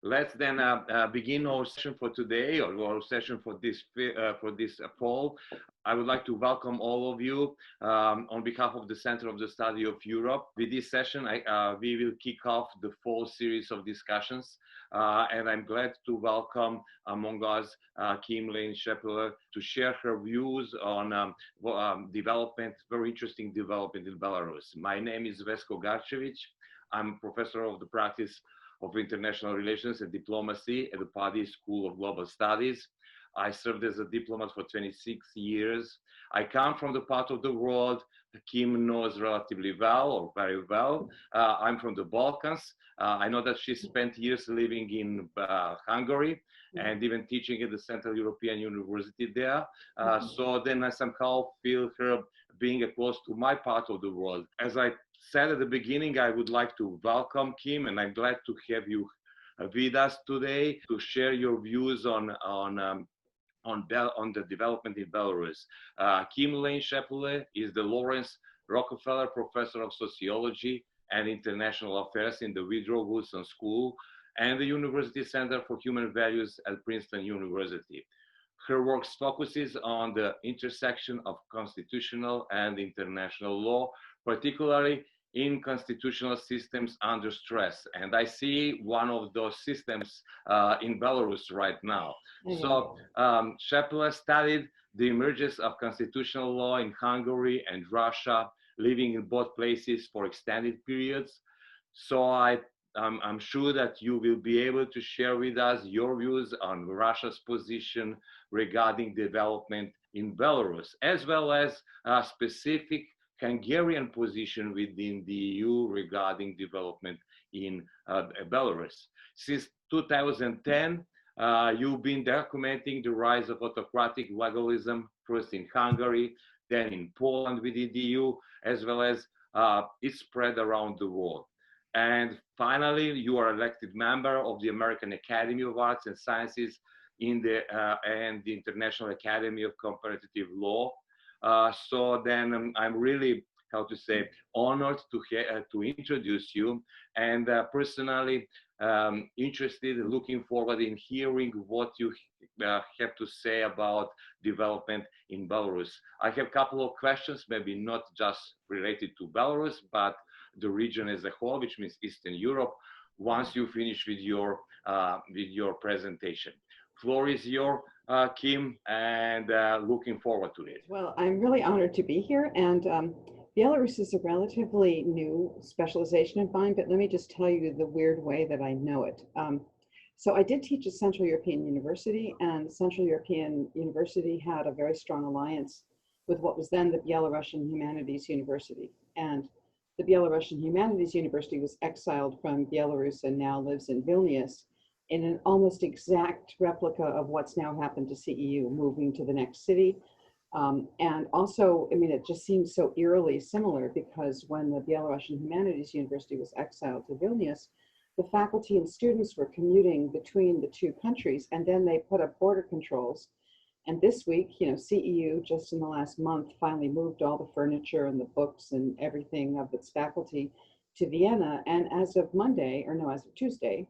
Let's then begin our session for today, or our session for this poll. I would like to welcome all of you on behalf of the Center of the Study of Europe. With this session, we will kick off the fall series of discussions, and I'm glad to welcome among us Kim Scheppele to share her views on development, very interesting development in Belarus. My name is Vesko Garcevic. I'm professor of the practice of International Relations and Diplomacy at the Padi School of Global Studies. I served as a diplomat for 26 years. I come from the part of the world Kim knows relatively well, or very well. I'm from the Balkans. I know that she spent years living in Hungary and even teaching at the Central European University there. So then I somehow feel her being close to my part of the world. As I said at the beginning, I would like to welcome Kim, and I'm glad to have you with us today to share your views on the development in Belarus. Kim Scheppele is the Laurance Rockefeller Professor of Sociology and International Affairs in the Woodrow Wilson School and the University Center for Human Values at Princeton University. Her work focuses on the intersection of constitutional and international law, particularly in constitutional systems under stress. And I see one of those systems in Belarus right now. So Scheppele studied the emergence of constitutional law in Hungary and Russia, living in both places for extended periods. So I'm sure that you will be able to share with us your views on Russia's position regarding development in Belarus, as well as specific Hungarian position within the EU regarding development in Belarus. Since 2010, you've been documenting the rise of autocratic legalism, first in Hungary, then in Poland within the EU, as well as its spread around the world. And finally, you are elected member of the American Academy of Arts and Sciences and the International Academy of Comparative Law. So then I'm really, honored to introduce you, and personally interested, looking forward in hearing what you have to say about development in Belarus. I have a couple of questions, maybe not just related to Belarus, but the region as a whole, which means Eastern Europe, once you finish with your presentation. Floor is yours, Kim, and looking forward to it. Well, I'm really honored to be here, and Belarus is a relatively new specialization of mine, but let me just tell you the weird way that I know it. So I did teach at Central European University, and Central European University had a very strong alliance with what was then the Belarusian Humanities University. And the Belarusian Humanities University was exiled from Belarus and now lives in Vilnius, in an almost exact replica of what's now happened to CEU, moving to the next city. And also, I mean, it just seems so eerily similar because when the Belarusian Humanities University was exiled to Vilnius, the faculty and students were commuting between the two countries, and then they put up border controls. And this week, CEU just in the last month finally moved all the furniture and the books and everything of its faculty to Vienna. And as of Tuesday,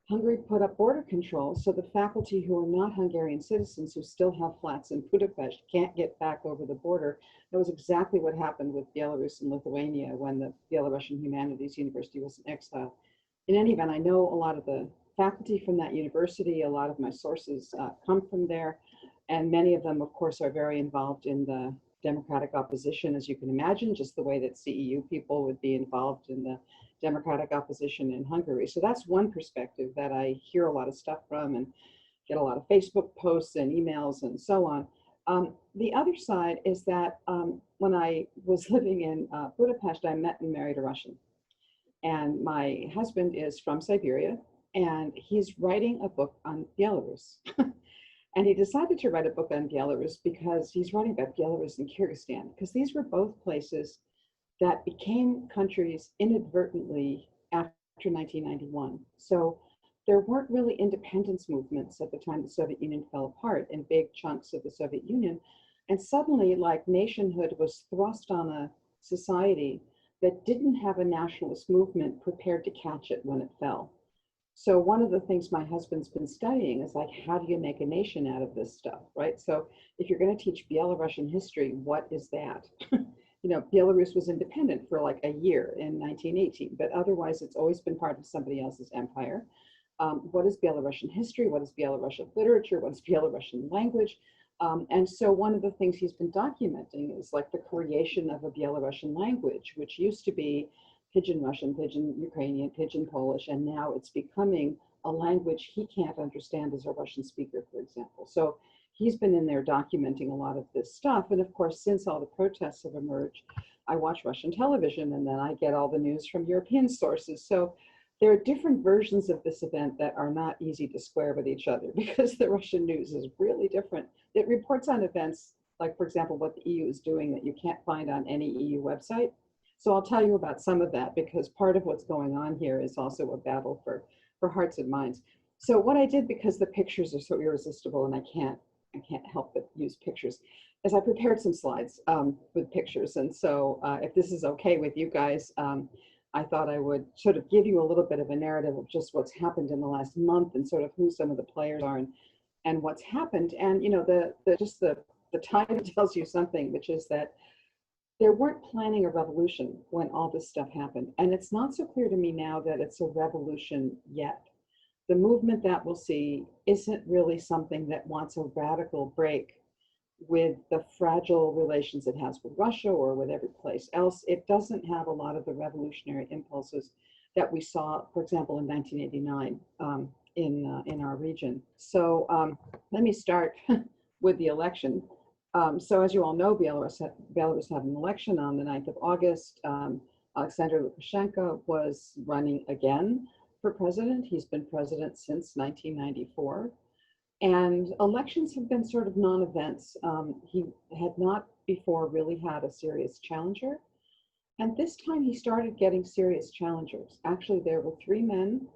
Hungary put up border controls, so the faculty who are not Hungarian citizens who still have flats in Budapest can't get back over the border. That was exactly what happened with Belarus and Lithuania when the Belarusian Humanities University was in exile. In any event, I know a lot of the faculty from that university, a lot of my sources come from there, and many of them, of course, are very involved in the democratic opposition, as you can imagine, just the way that CEU people would be involved in the democratic opposition in Hungary. So that's one perspective that I hear a lot of stuff from and get a lot of Facebook posts and emails and so on. The other side is that when I was living in Budapest, I met and married a Russian. And my husband is from Siberia, and he's writing a book on Belarus. And he decided to write a book on Belarus because he's writing about Belarus and Kyrgyzstan, because these were both places that became countries inadvertently after 1991. So there weren't really independence movements at the time the Soviet Union fell apart in big chunks of the Soviet Union. And suddenly, like, nationhood was thrust on a society that didn't have a nationalist movement prepared to catch it when it fell. So one of the things my husband's been studying is like, how do you make a nation out of this stuff, right? So if you're going to teach Belarusian history, what is that? Belarus was independent for like a year in 1918, but otherwise it's always been part of somebody else's empire. What is Belarusian history? What is Belarusian literature? What is Belarusian language? And so one of the things he's been documenting is like the creation of a Belarusian language, which used to be Pidgin Russian, Pidgin Ukrainian, Pidgin Polish, and now it's becoming a language he can't understand as a Russian speaker, for example. So he's been in there documenting a lot of this stuff. And of course, since all the protests have emerged, I watch Russian television and then I get all the news from European sources. So there are different versions of this event that are not easy to square with each other because the Russian news is really different. It reports on events like, for example, what the EU is doing that you can't find on any EU website. So I'll tell you about some of that because part of what's going on here is also a battle for hearts and minds. So what I did, because the pictures are so irresistible and I can't help but use pictures, is I prepared some slides with pictures. And so if this is okay with you guys, I thought I would sort of give you a little bit of a narrative of just what's happened in the last month and sort of who some of the players are and what's happened. And the title tells you something, which is that they weren't planning a revolution when all this stuff happened. And it's not so clear to me now that it's a revolution yet. The movement that we'll see isn't really something that wants a radical break with the fragile relations it has with Russia or with every place else. It doesn't have a lot of the revolutionary impulses that we saw, for example, in 1989 in our region. So let me start with the election. So as you all know, Belarus had an election on the 9th of August. Alexander Lukashenko was running again for president. He's been president since 1994. And elections have been sort of non-events. He had not before really had a serious challenger. And this time he started getting serious challengers. Actually, there were 3 men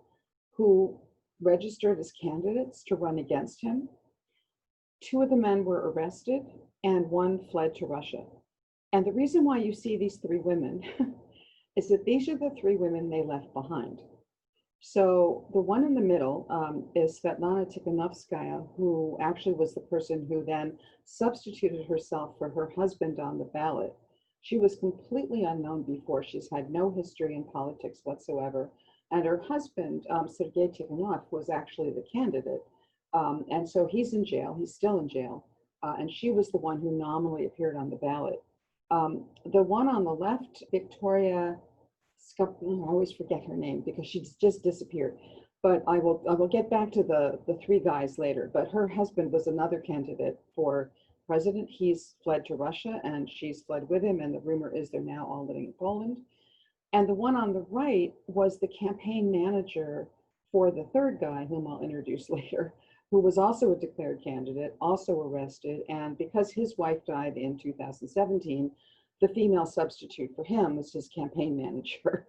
who registered as candidates to run against him. 2 of the men were arrested and 1 fled to Russia. And the reason why you see these 3 women is that these are the 3 women they left behind. So the one in the middle is Svetlana Tikhanovskaya, who actually was the person who then substituted herself for her husband on the ballot. She was completely unknown before. She's had no history in politics whatsoever. And her husband, Sergei Tikhonov, was actually the candidate. And so he's in jail. He's still in jail. And she was the one who nominally appeared on the ballot. The one on the left, Victoria, I always forget her name because she's just disappeared. But I will get back to the 3 guys later. But her husband was another candidate for president. He's fled to Russia and she's fled with him. And the rumor is they're now all living in Poland. And the one on the right was the campaign manager for the 3rd guy, whom I'll introduce later, who was also a declared candidate, also arrested. And because his wife died in 2017, the female substitute for him was his campaign manager.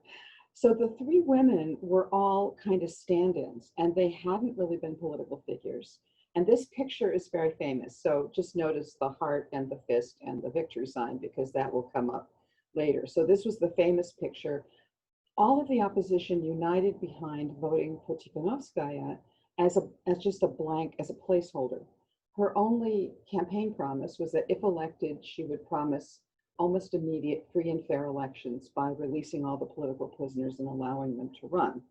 So the 3 women were all kind of stand-ins, and they hadn't really been political figures. And this picture is very famous. So just notice the heart and the fist and the victory sign, because that will come up later. So this was the famous picture. All of the opposition united behind voting for Tikhanovskaya as just a blank, as a placeholder. Her only campaign promise was that if elected, she would promise almost immediate free and fair elections by releasing all the political prisoners and allowing them to run.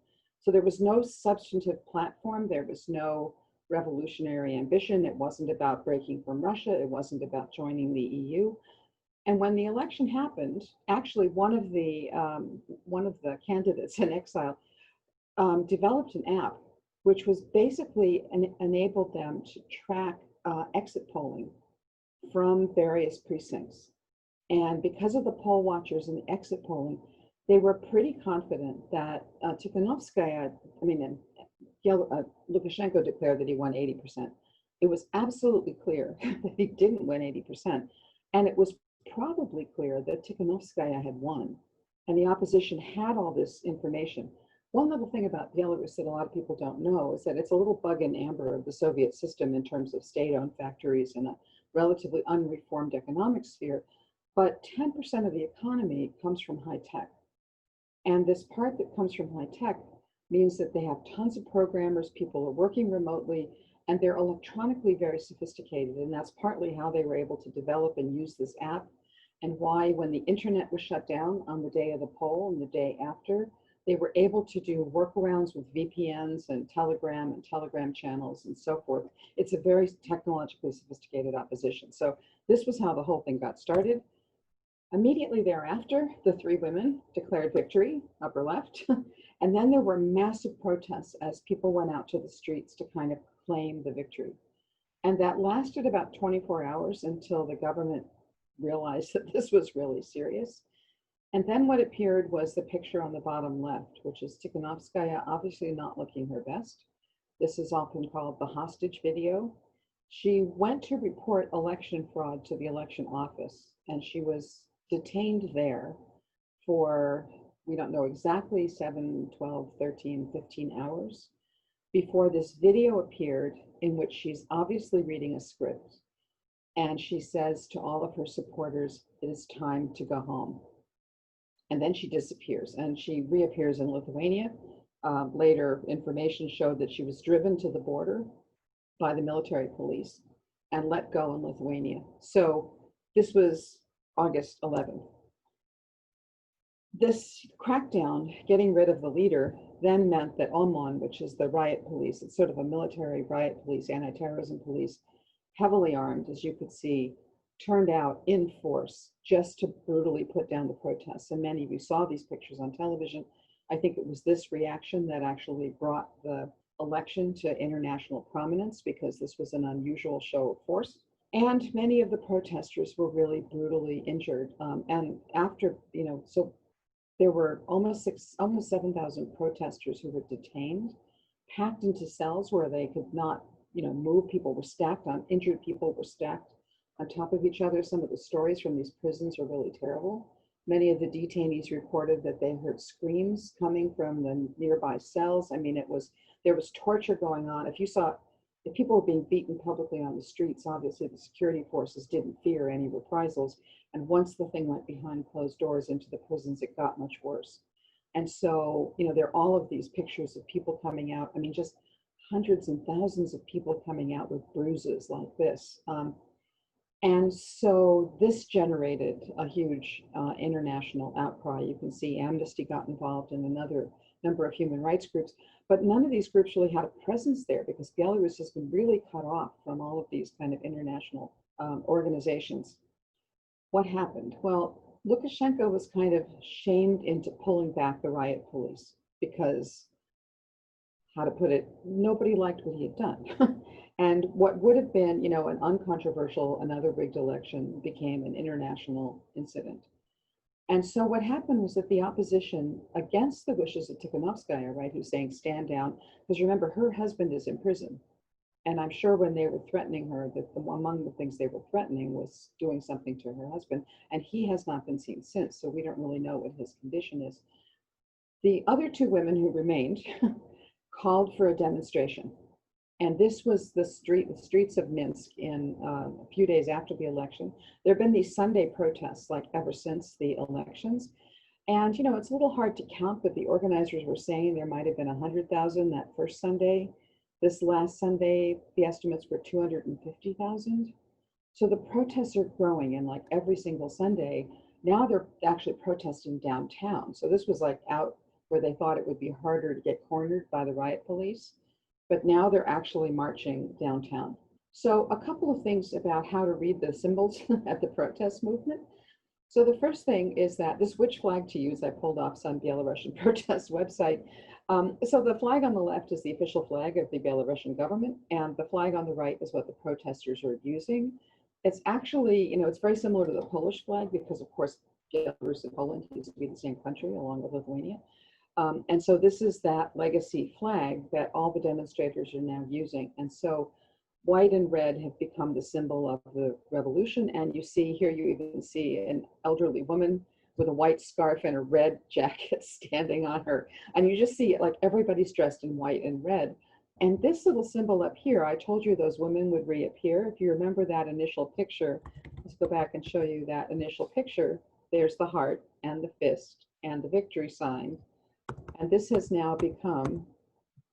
So there was no substantive platform. There was no revolutionary ambition. It wasn't about breaking from Russia. It wasn't about joining the EU. And when the election happened, actually one of the candidates in exile developed an app which was basically enabled them to track exit polling from various precincts. And because of the poll watchers and the exit polling, they were pretty confident that Tikhanovskaya, Lukashenko declared that he won 80%. It was absolutely clear that he didn't win 80%. And it was probably clear that Tikhanovskaya had won. And the opposition had all this information. One little thing about Belarus that a lot of people don't know is that it's a little bug in amber of the Soviet system in terms of state-owned factories and a relatively unreformed economic sphere. But 10% of the economy comes from high tech. And this part that comes from high tech means that they have tons of programmers, people are working remotely, and they're electronically very sophisticated. And that's partly how they were able to develop and use this app, and why, when the internet was shut down on the day of the poll and the day after, they were able to do workarounds with VPNs and Telegram channels and so forth. It's a very technologically sophisticated opposition. So this was how the whole thing got started. Immediately thereafter, the three women declared victory, upper left, and then there were massive protests as people went out to the streets to kind of claim the victory. And that lasted about 24 hours until the government realized that this was really serious. And then what appeared was the picture on the bottom left, which is Tikhanovskaya obviously not looking her best. This is often called the hostage video. She went to report election fraud to the election office, and she was detained there for, we don't know exactly, 7, 12, 13, 15 hours before this video appeared in which she's obviously reading a script. And she says to all of her supporters, it is time to go home. And then she disappears, and she reappears in Lithuania. Later information showed that she was driven to the border by the military police and let go in Lithuania. So this was August 11th. This crackdown, getting rid of the leader, then meant that OMON, which is the riot police, it's sort of a military riot police, anti-terrorism police, heavily armed, as you could see, turned out in force just to brutally put down the protests. And many of you saw these pictures on television. I think it was this reaction that actually brought the election to international prominence, because this was an unusual show of force. And many of the protesters were really brutally injured. And after, so there were almost 7,000 protesters who were detained, packed into cells where they could not, move. People were stacked on, injured people were stacked on top of each other. Some of the stories from these prisons are really terrible. Many of the detainees reported that they heard screams coming from the nearby cells. I mean, there was torture going on. If people were being beaten publicly on the streets, obviously the security forces didn't fear any reprisals. And once the thing went behind closed doors into the prisons, it got much worse. And so, there are all of these pictures of people coming out. I mean, just hundreds and thousands of people coming out with bruises like this. And so this generated a huge international outcry. You can see Amnesty got involved in another number of human rights groups, but none of these groups really had a presence there because Belarus has been really cut off from all of these kind of international organizations. What happened? Well, Lukashenko was kind of shamed into pulling back the riot police because, how to put it, nobody liked what he had done. And what would have been, an uncontroversial, another rigged election became an international incident. And so what happened was that the opposition, against the wishes of Tikhanovskaya, right, who's saying stand down, because remember, her husband is in prison. And I'm sure when they were threatening her, that among the things they were threatening was doing something to her husband. And he has not been seen since, so we don't really know what his condition is. The other two women who remained called for a demonstration. And this was the streets of Minsk in a few days after the election. There have been these Sunday protests like ever since the elections. And, it's a little hard to count, but the organizers were saying there might have been 100,000 that first Sunday. This last Sunday, the estimates were 250,000. So the protests are growing, and like every single Sunday, now they're actually protesting downtown. So this was like out where they thought it would be harder to get cornered by the riot police. But now they're actually marching downtown. So a couple of things about how to read the symbols at the protest movement. So the first thing is that which flag to use, I pulled off some Belarusian protest website. So the flag on the left is the official flag of the Belarusian government, and the flag on the right is what the protesters are using. It's actually, it's very similar to the Polish flag because, of course, Belarus and Poland used to be the same country along with Lithuania. And so this is that legacy flag that all the demonstrators are now using. And so white and red have become the symbol of the revolution. And you see here, you even see an elderly woman with a white scarf and a red jacket standing on her. And you just see it like everybody's dressed in white and red. And this little symbol up here, I told you those women would reappear. If you remember that initial picture, let's go back and show you that initial picture. There's the heart and the fist and the victory sign. And this has now become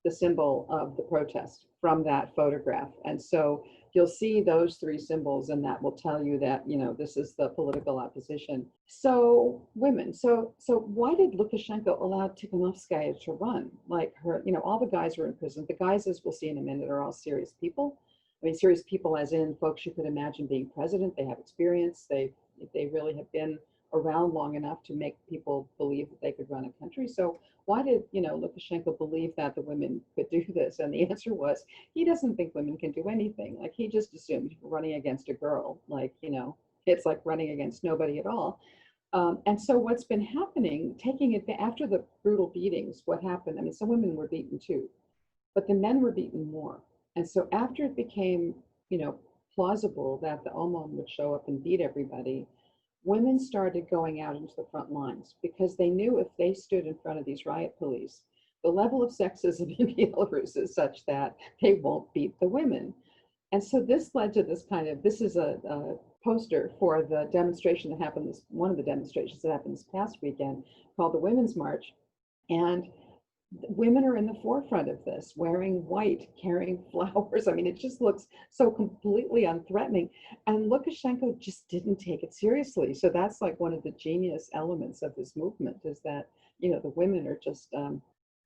the symbol of the protest from that photograph. And so you'll see those three symbols, and that will tell you that, you know, this is the political opposition. So women, so why did Lukashenko allow Tikhanovskaya to run? Like her, you know, all the guys were in prison. The guys, as we'll see in a minute, are all serious people. I mean, serious people as in folks you could imagine being president. They have experience. They really have been around long enough to make people believe that they could run a country. So why did, you know, Lukashenko believe that the women could do this? And the answer was, he doesn't think women can do anything. Like, he just assumed running against a girl, like, you know, it's like running against nobody at all. And so what's been happening, taking it after the brutal beatings, what happened, I mean, some women were beaten too, but the men were beaten more. And so after it became, you know, plausible that the OMON would show up and beat everybody, women started going out into the front lines because they knew if they stood in front of these riot police, the level of sexism in Belarus is such that they won't beat the women. And so this led to this kind of, this is a poster for the demonstration that happened, one of the demonstrations that happened this past weekend called the Women's March. And women are in the forefront of this, wearing white, carrying flowers. I mean, it just looks so completely unthreatening. And Lukashenko just didn't take it seriously. So that's like one of the genius elements of this movement, is that, you know, the women are just,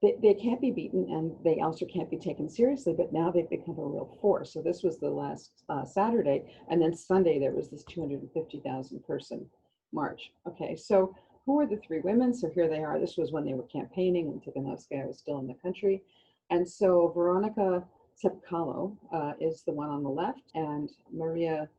they can't be beaten, and they also can't be taken seriously, but now they've become a real force. So this was the last Saturday, and then Sunday there was this 250,000 person march. Okay, so who are the three women? So here they are. This was when they were campaigning, when Tikhanovskaya was still in the country. And so Veronica Tsepkalo is the one on the left, and Maria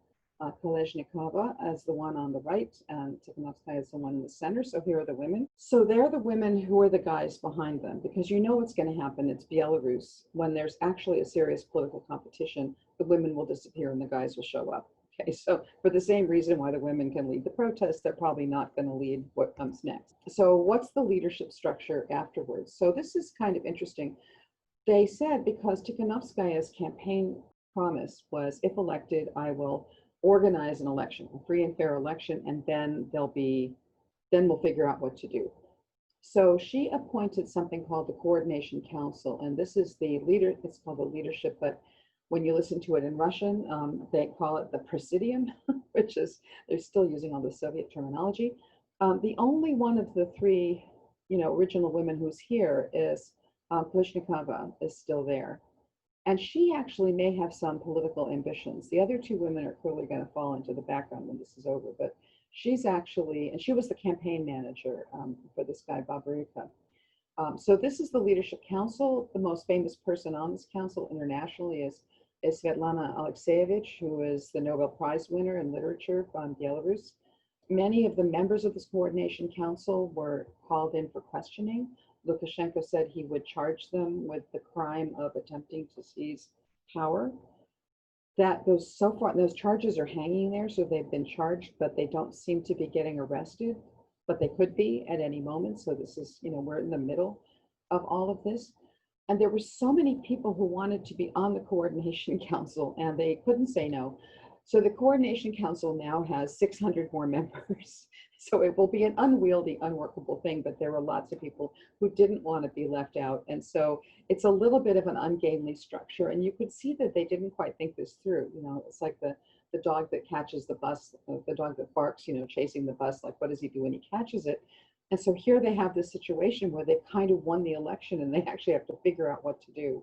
Kolesnikova as the one on the right, and Tikhanovskaya is the one in the center. So here are the women. So they're the women who are the guys behind them, because you know what's going to happen. It's Belarus. When there's actually a serious political competition, the women will disappear and the guys will show up. Okay, so for the same reason why the women can lead the protest, they're probably not going to lead what comes next. So what's the leadership structure afterwards? So this is kind of interesting. They said, because Tikhanovskaya's campaign promise was, if elected, I will organize an election, a free and fair election, and then we'll figure out what to do. So she appointed something called the Coordination Council, and this is the leader, it's called the leadership, but when you listen to it in Russian, they call it the Presidium, which is, they're still using all the Soviet terminology. The only one of the three, you know, original women who's here is Kolesnikova is still there. And she actually may have some political ambitions. The other two women are clearly going to fall into the background when this is over, but she's actually, and she was the campaign manager for this guy, Babaruka. So this is the Leadership Council. The most famous person on this council internationally is Svetlana Alexievich, who is the Nobel Prize winner in literature from Belarus. Many of the members of this Coordination Council were called in for questioning. Lukashenko said he would charge them with the crime of attempting to seize power. Those charges are hanging there, so they've been charged, but they don't seem to be getting arrested, but they could be at any moment. So this is, you know, we're in the middle of all of this. And there were so many people who wanted to be on the Coordination Council, and they couldn't say no. So the Coordination Council now has 600 more members. So it will be an unwieldy, unworkable thing, but there were lots of people who didn't want to be left out. And so it's a little bit of an ungainly structure. And you could see that they didn't quite think this through. You know, it's like the dog that catches the bus, the dog that barks, you know, chasing the bus, like what does he do when he catches it? And so here they have this situation where they've kind of won the election and they actually have to figure out what to do.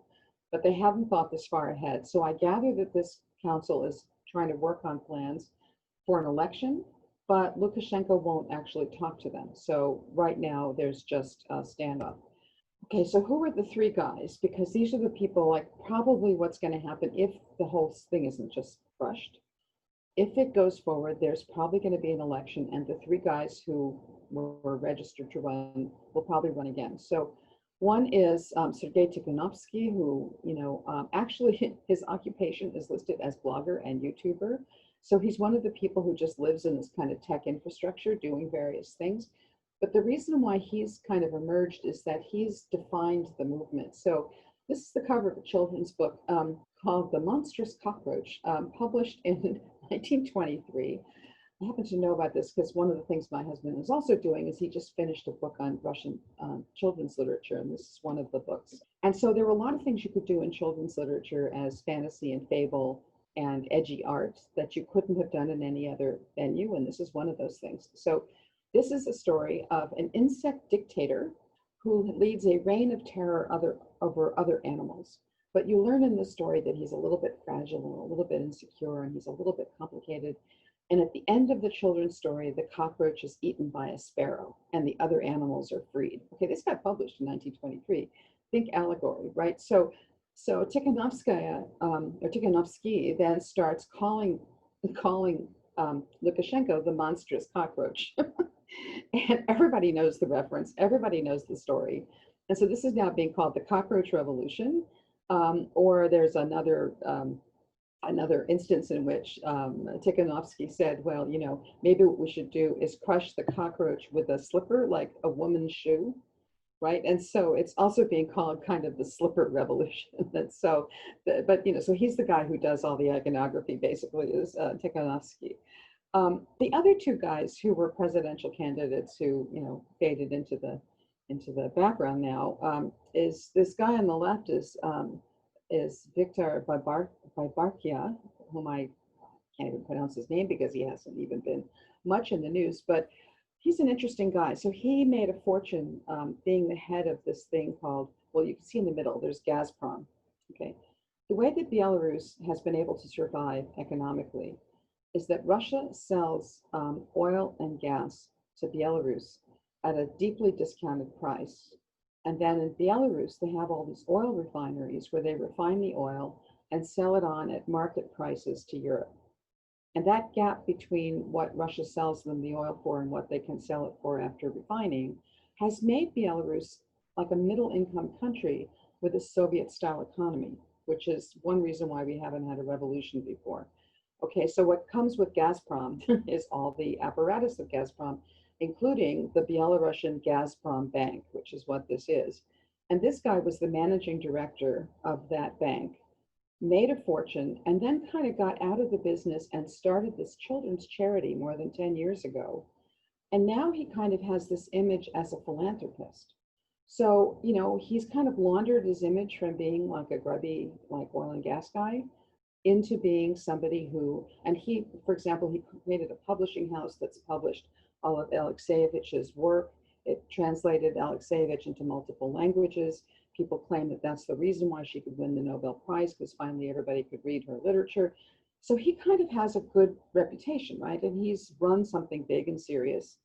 But they haven't thought this far ahead. So I gather that this council is trying to work on plans for an election, but Lukashenko won't actually talk to them. So right now there's just a standoff. Okay, so who are the three guys? Because these are the people, like, probably what's going to happen if the whole thing isn't just crushed. If it goes forward, there's probably going to be an election, and the three guys who were registered to run will probably run again. So one is Sergei Tikhanovsky, who, you know, actually his occupation is listed as blogger and YouTuber. So he's one of the people who just lives in this kind of tech infrastructure doing various things. But the reason why he's kind of emerged is that he's defined the movement. So this is the cover of a children's book called The Monstrous Cockroach, published in 1923. I happen to know about this because one of the things my husband is also doing is he just finished a book on Russian children's literature, and this is one of the books. And so there were a lot of things you could do in children's literature as fantasy and fable and edgy art that you couldn't have done in any other venue, and this is one of those things. So this is a story of an insect dictator who leads a reign of terror over other animals. But you learn in the story that he's a little bit fragile and a little bit insecure, and he's a little bit complicated. And at the end of the children's story, the cockroach is eaten by a sparrow and the other animals are freed. Okay, this got published in 1923. Think allegory, right? So Tikhanovskaya, or Tikhanovsky then starts calling Lukashenko the monstrous cockroach. And everybody knows the reference, everybody knows the story. And so this is now being called the cockroach revolution. Or there's another instance in which Tikhanovsky said, well, you know, maybe what we should do is crush the cockroach with a slipper, like a woman's shoe, right? And so it's also being called kind of the slipper revolution. And so, but, you know, so he's the guy who does all the iconography, basically, is Tikhanovsky. The other two guys who were presidential candidates who, you know, faded into the background now, is this guy on the left is Viktor Babarkia, whom I can't even pronounce his name because he hasn't even been much in the news, but he's an interesting guy. So he made a fortune being the head of this thing called, well, you can see in the middle, there's Gazprom, okay? The way that Belarus has been able to survive economically is that Russia sells oil and gas to Belarus at a deeply discounted price. And then in Belarus, they have all these oil refineries where they refine the oil and sell it on at market prices to Europe. And that gap between what Russia sells them the oil for and what they can sell it for after refining has made Belarus like a middle income country with a Soviet style economy, which is one reason why we haven't had a revolution before. Okay, so what comes with Gazprom is all the apparatus of Gazprom, including the Belarusian Gazprom Bank, which is what this is. And this guy was the managing director of that bank, made a fortune, and then kind of got out of the business and started this children's charity more than 10 years ago. And now he kind of has this image as a philanthropist. So, you know, he's kind of laundered his image from being like a grubby, like oil and gas guy into being somebody who, and he, for example, he created a publishing house that's published all of Alexeyevich's work. It translated Alexeyevich into multiple languages. People claim that that's the reason why she could win the Nobel Prize, because finally everybody could read her literature. So he kind of has a good reputation, right? And he's run something big and serious,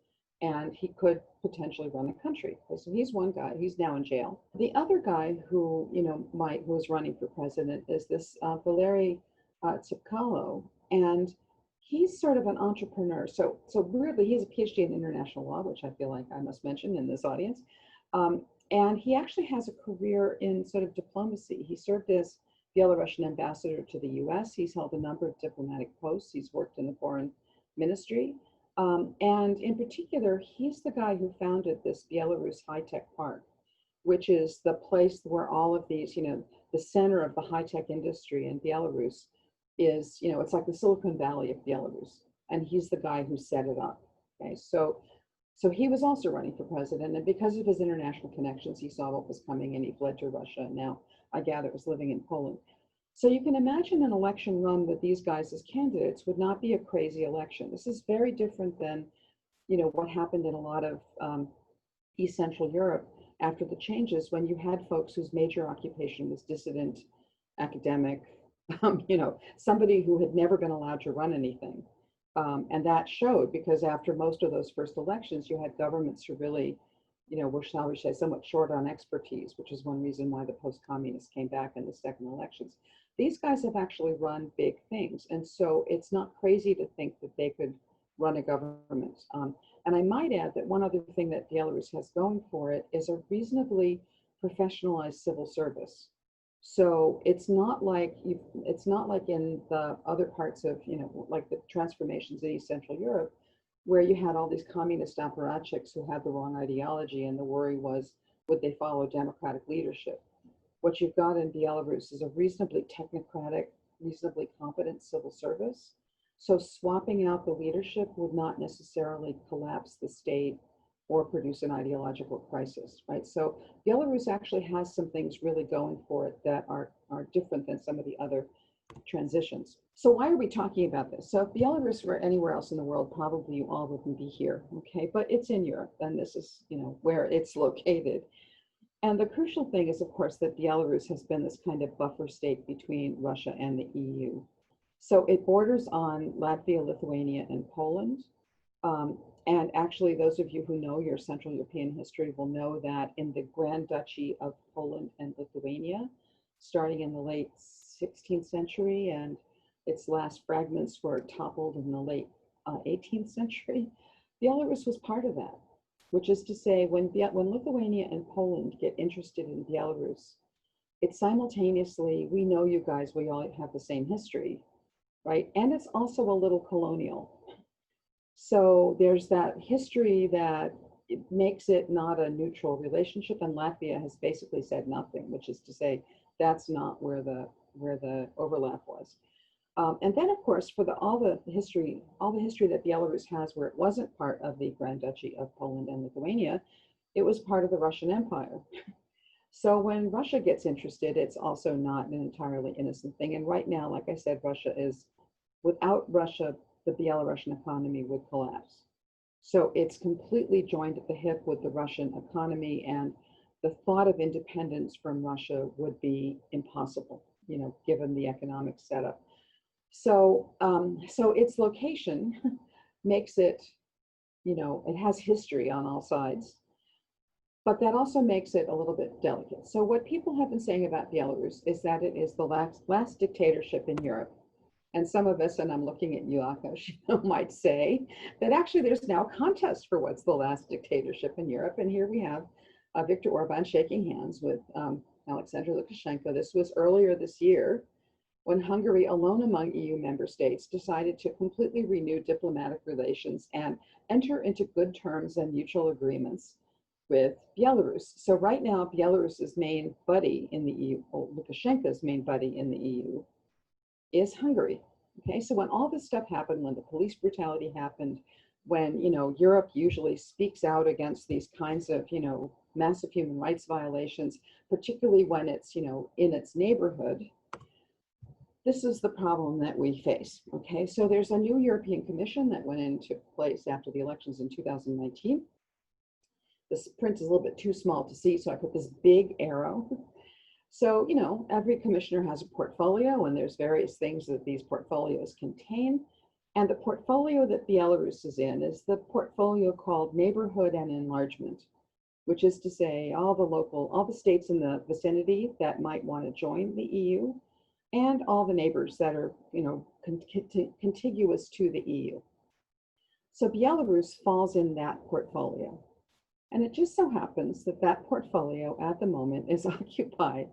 and he could potentially run a country. So he's one guy. He's now in jail. The other guy who, you know, who is running for president is this Valery Tsepkalo, and he's sort of an entrepreneur. So weirdly, he has a PhD in international law, which I feel like I must mention in this audience. And he actually has a career in sort of diplomacy. He served as Belarusian ambassador to the US. He's held a number of diplomatic posts. He's worked in the foreign ministry. And in particular, he's the guy who founded this Belarus high-tech park, which is the place where all of these, you know, the center of the high-tech industry in Belarus is, you know, it's like the Silicon Valley of Belarus. And he's the guy who set it up. Okay, so he was also running for president, and because of his international connections, he saw what was coming and he fled to Russia, and now I gather is living in Poland. So you can imagine an election run with these guys as candidates would not be a crazy election. This is very different than, you know, what happened in a lot of East Central Europe after the changes, when you had folks whose major occupation was dissident, academic, you know, somebody who had never been allowed to run anything. And that showed, because after most of those first elections, you had governments who really, you know, were, shall we say, somewhat short on expertise, which is one reason why the post-communists came back in the second elections. These guys have actually run big things. And so it's not crazy to think that they could run a government. And I might add that one other thing that Belarus has going for it is a reasonably professionalized civil service. So it's not like in the other parts of, you know, like the transformations in East Central Europe, where you had all these communist apparatchiks who had the wrong ideology, and the worry was, would they follow democratic leadership? What you've got in Belarus is a reasonably technocratic, reasonably competent civil service. So swapping out the leadership would not necessarily collapse the state or produce an ideological crisis, right? So Belarus actually has some things really going for it that are different than some of the other transitions. So why are we talking about this? So if Belarus were anywhere else in the world, probably you all wouldn't be here, okay? But it's in Europe, and this is, where it's located. And the crucial thing is, of course, that Belarus has been this kind of buffer state between Russia and the EU. So it borders on Latvia, Lithuania, and Poland. And actually, those of you who know your Central European history will know that in the Grand Duchy of Poland and Lithuania, starting in the late 16th century, and its last fragments were toppled in the late 18th century, Belarus was part of that, which is to say, when Lithuania and Poland get interested in Belarus, it's simultaneously, we know you guys, we all have the same history, right? And it's also a little colonial. So there's that history that it makes it not a neutral relationship, and Latvia has basically said nothing, which is to say that's not where the overlap was. And then, of course, for all the history that Belarus has, where it wasn't part of the Grand Duchy of Poland and Lithuania, it was part of the Russian Empire. So when Russia gets interested, it's also not an entirely innocent thing. And right now, like I said, without Russia, the Belarusian economy would collapse. So it's completely joined at the hip with the Russian economy, and the thought of independence from Russia would be impossible, given the economic setup. So, so its location makes it, it has history on all sides, but that also makes it a little bit delicate. So what people have been saying about Belarus is that it is the last dictatorship in Europe. And some of us, and I'm looking at you, Akash, might say that actually there's now a contest for what's the last dictatorship in Europe. And here we have Viktor Orban shaking hands with Alexander Lukashenko. This was earlier this year when Hungary, alone among EU member states, decided to completely renew diplomatic relations and enter into good terms and mutual agreements with Belarus. So right now, Belarus's main buddy in the EU, Lukashenko's main buddy in the EU, is Hungary. Okay, so when all this stuff happened, when the police brutality happened, when Europe usually speaks out against these kinds of massive human rights violations, particularly when it's in its neighborhood, this is the problem that we face. Okay, so there's a new European Commission that went into place after the elections in 2019. This print is a little bit too small to see, so I put this big arrow. So, every commissioner has a portfolio, and there's various things that these portfolios contain. And the portfolio that Belarus is in is the portfolio called Neighborhood and Enlargement, which is to say all the states in the vicinity that might want to join the EU, and all the neighbors that are, contiguous to the EU. So Belarus falls in that portfolio. And it just so happens that that portfolio at the moment is occupied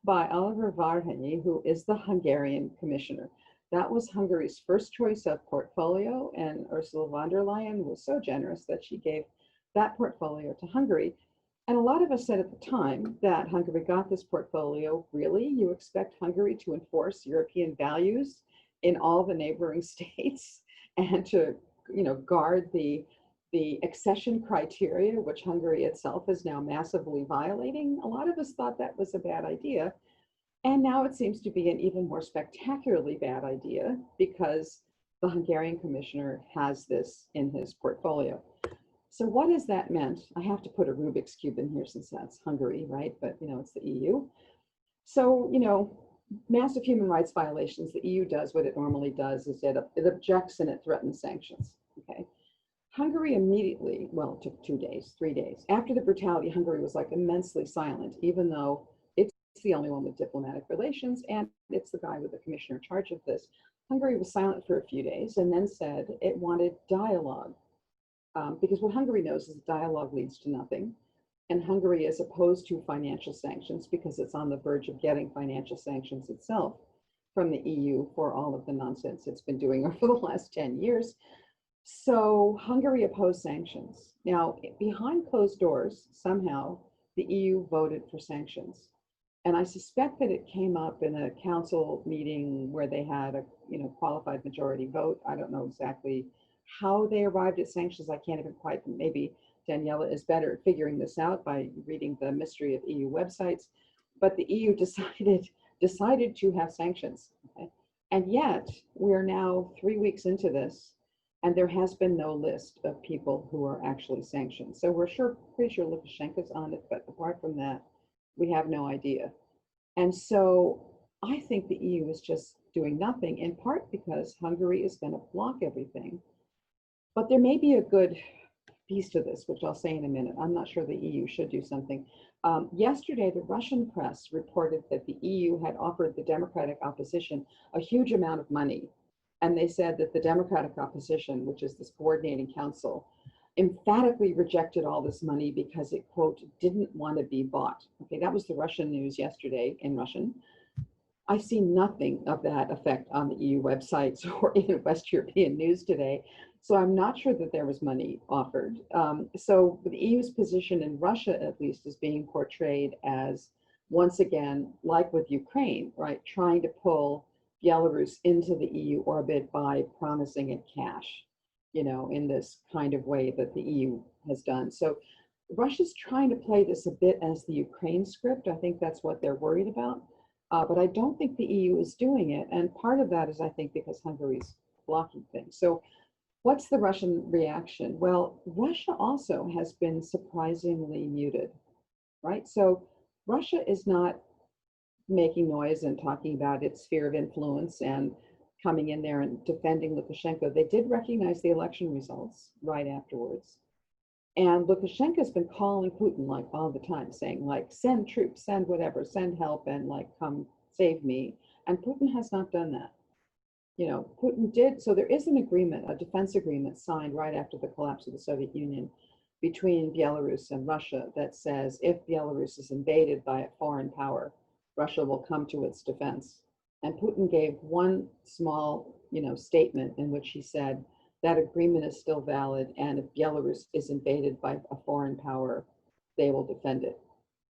by Oliver Várhelyi, who is the Hungarian commissioner. That was Hungary's first choice of portfolio, and Ursula von der Leyen was so generous that she gave that portfolio to Hungary. And a lot of us said at the time that Hungary got this portfolio, really? You expect Hungary to enforce European values in all the neighboring states and to, guard the accession criteria, which Hungary itself is now massively violating? A lot of us thought that was a bad idea. And now it seems to be an even more spectacularly bad idea because the Hungarian commissioner has this in his portfolio. So what has that meant? I have to put a Rubik's Cube in here since that's Hungary, right? But, it's the EU. So, massive human rights violations, the EU does what it normally does, is it objects and it threatens sanctions, okay? Hungary immediately, well, it took 2 days, 3 days. After the brutality, Hungary was like immensely silent, even though it's the only one with diplomatic relations and it's the guy with the commissioner in charge of this. Hungary was silent for a few days and then said it wanted dialogue. Because what Hungary knows is dialogue leads to nothing. And Hungary is opposed to financial sanctions because it's on the verge of getting financial sanctions itself from the EU for all of the nonsense it's been doing over the last 10 years. So Hungary opposed sanctions. Now, behind closed doors, somehow the EU voted for sanctions. And I suspect that it came up in a council meeting where they had a qualified majority vote. I don't know exactly how they arrived at sanctions. I can't even quite, maybe Daniela is better at figuring this out by reading the mystery of EU websites. But the EU decided to have sanctions. Okay? And yet we're now 3 weeks into this, and there has been no list of people who are actually sanctioned. So we're pretty sure Lukashenko's on it, but apart from that, we have no idea. And so I think the EU is just doing nothing, in part because Hungary is going to block everything. But there may be a good piece to this, which I'll say in a minute. I'm not sure the EU should do something. Yesterday, the Russian press reported that the EU had offered the democratic opposition a huge amount of money. And they said that the democratic opposition, which is this coordinating council, emphatically rejected all this money because it, quote, didn't want to be bought. Okay, that was the Russian news yesterday in Russian. I see nothing of that effect on the EU websites or in West European news today. So I'm not sure that there was money offered. So the EU's position in Russia, at least, is being portrayed as, once again, like with Ukraine, right, trying to pull Belarus into the EU orbit by promising it cash, in this kind of way that the EU has done. So Russia's trying to play this a bit as the Ukraine script. I think that's what they're worried about. But I don't think the EU is doing it. And part of that is, I think, because Hungary's blocking things. So what's the Russian reaction? Well, Russia also has been surprisingly muted, right? So Russia is not making noise and talking about its sphere of influence and coming in there and defending Lukashenko. They did recognize the election results right afterwards. And Lukashenko's been calling Putin like all the time, saying like, send troops, send whatever, send help, and like, come save me. And Putin has not done that. Putin did, so there is an agreement, a defense agreement signed right after the collapse of the Soviet Union between Belarus and Russia that says if Belarus is invaded by a foreign power, Russia will come to its defense. And Putin gave one small, statement in which he said that agreement is still valid, and if Belarus is invaded by a foreign power, they will defend it,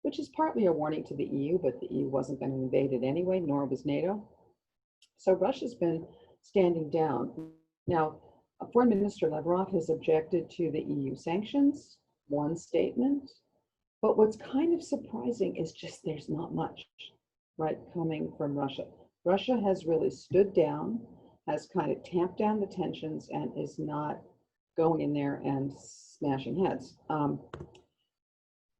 which is partly a warning to the EU, but the EU wasn't going to invade it anyway, nor was NATO. So Russia's been standing down. Now, Foreign Minister Lavrov has objected to the EU sanctions, one statement, but what's kind of surprising is just there's not much, right, coming from Russia. Russia has really stood down, has kind of tamped down the tensions, and is not going in there and smashing heads.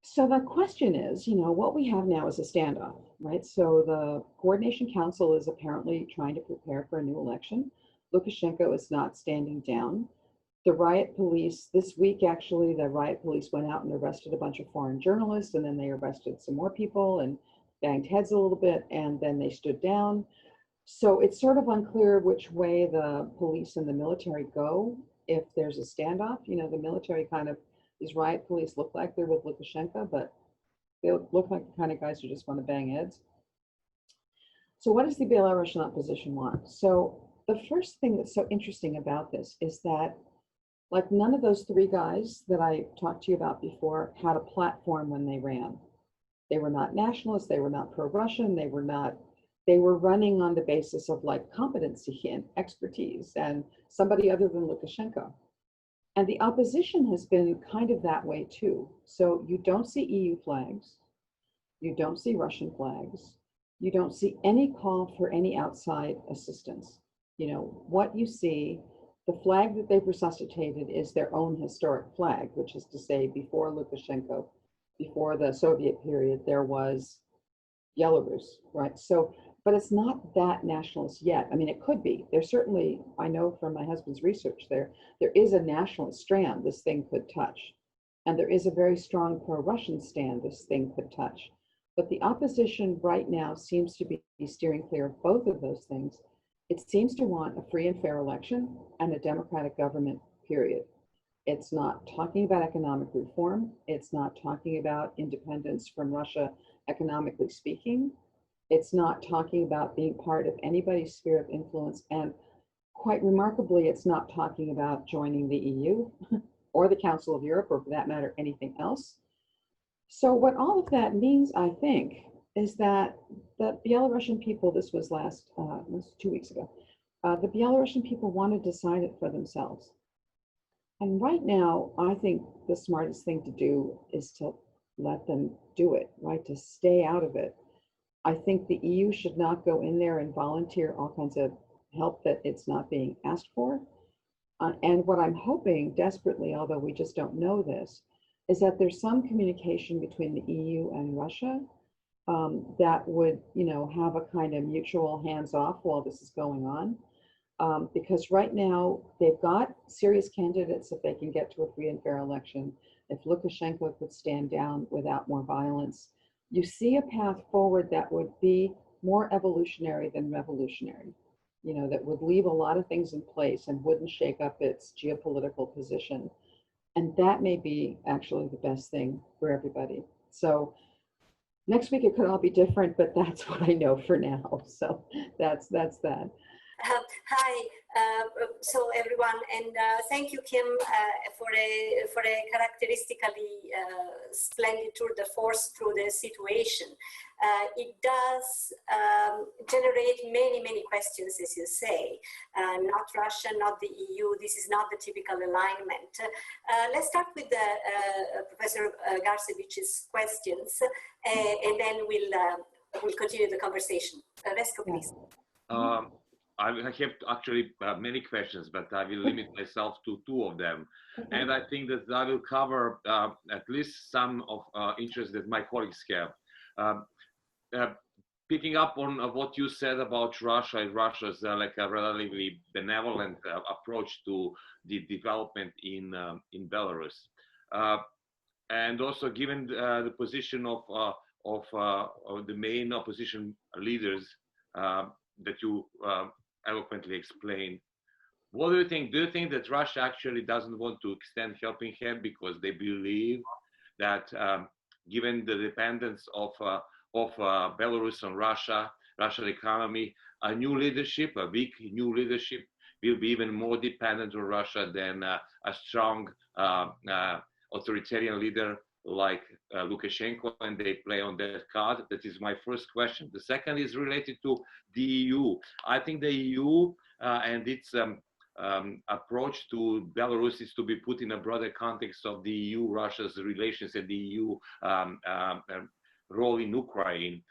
So the question is, what we have now is a standoff, right? So the Coordination Council is apparently trying to prepare for a new election. Lukashenko is not standing down. The riot police, this week actually, the riot police went out and arrested a bunch of foreign journalists, and then they arrested some more people and banged heads a little bit, and then they stood down. So it's sort of unclear which way the police and the military go if there's a standoff. The military kind of, these riot police look like they're with Lukashenko, but they look like the kind of guys who just want to bang heads. So what does the Belarusian opposition want? So the first thing that's so interesting about this is that, like, none of those three guys that I talked to you about before had a platform when they ran. They were not nationalists, they were not pro-Russian, they were running on the basis of like competency and expertise and somebody other than Lukashenko. And the opposition has been kind of that way too. So you don't see EU flags, you don't see Russian flags, you don't see any call for any outside assistance. What you see, the flag that they've resuscitated is their own historic flag, which is to say before Lukashenko, before the Soviet period, there was Belarus, right? So, but it's not that nationalist yet. I mean, it could be. There's certainly, I know from my husband's research there is a nationalist strand this thing could touch. And there is a very strong pro-Russian stand this thing could touch. But the opposition right now seems to be steering clear of both of those things. It seems to want a free and fair election and a democratic government, period. It's not talking about economic reform. It's not talking about independence from Russia, economically speaking. It's not talking about being part of anybody's sphere of influence. And quite remarkably, it's not talking about joining the EU or the Council of Europe, or for that matter, anything else. So what all of that means, I think, is that the Belarusian people, this was was 2 weeks ago, the Belarusian people want to decide it for themselves. And right now, I think the smartest thing to do is to let them do it, right? To stay out of it. I think the EU should not go in there and volunteer all kinds of help that it's not being asked for. And what I'm hoping desperately, although we just don't know this, is that there's some communication between the EU and Russia that would, have a kind of mutual hands-off while this is going on. Because right now they've got serious candidates if they can get to a free and fair election. If Lukashenko could stand down without more violence, you see a path forward that would be more evolutionary than revolutionary, that would leave a lot of things in place and wouldn't shake up its geopolitical position. And that may be actually the best thing for everybody. So next week it could all be different, but that's what I know for now. So that's that. Hi, so everyone, and thank you, Kim, for a characteristically splendid tour de force through the situation. It does generate many questions, as you say. Not Russia, not the EU. This is not the typical alignment. Let's start with Professor Garcevich's questions, and then we'll continue the conversation. Vesco, please. I have actually many questions, but I will limit myself to two of them. And I think that I will cover at least some of interests that my colleagues have. Picking up on what you said about Russia and Russia's like a relatively benevolent approach to the development in Belarus. And also given the position of the main opposition leaders that you eloquently explained. What do you think? Do you think that Russia actually doesn't want to extend helping hand because they believe that given the dependence of Belarus on Russian economy, a new leadership, a weak new leadership, will be even more dependent on Russia than a strong authoritarian leader like Lukashenko, and they play on that card? That is my first question. The second is related to the EU. I think the EU and its approach to Belarus is to be put in a broader context of the EU-Russia's relations and the EU role in Ukraine.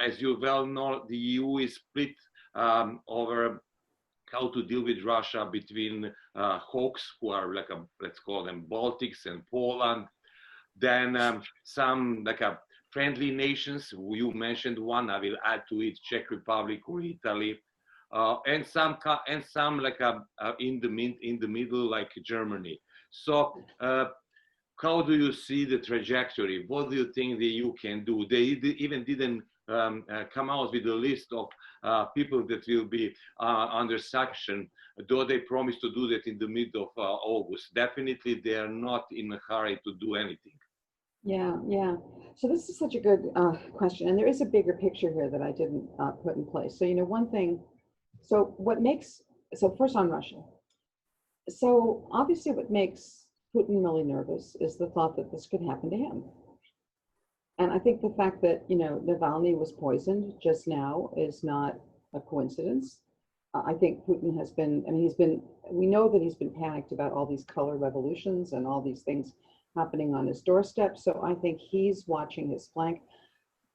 As you well know, the EU is split over how to deal with Russia between hawks, who are like let's call them Baltics and Poland. Then some like friendly nations. You mentioned one. I will add to it: Czech Republic or Italy, and some like in the middle, like Germany. So, how do you see the trajectory? What do you think the EU can do? They even didn't come out with a list of people that will be under sanction, though they promised to do that in the middle of August. Definitely, they are not in a hurry to do anything. Yeah. So this is such a good question, and there is a bigger picture here that I didn't put in place. So one thing. So first on Russia. So obviously, what makes Putin really nervous is the thought that this could happen to him. And I think the fact that Navalny was poisoned just now is not a coincidence. I think Putin has been. We know that he's been panicked about all these color revolutions and all these things happening on his doorstep. So I think he's watching his flank.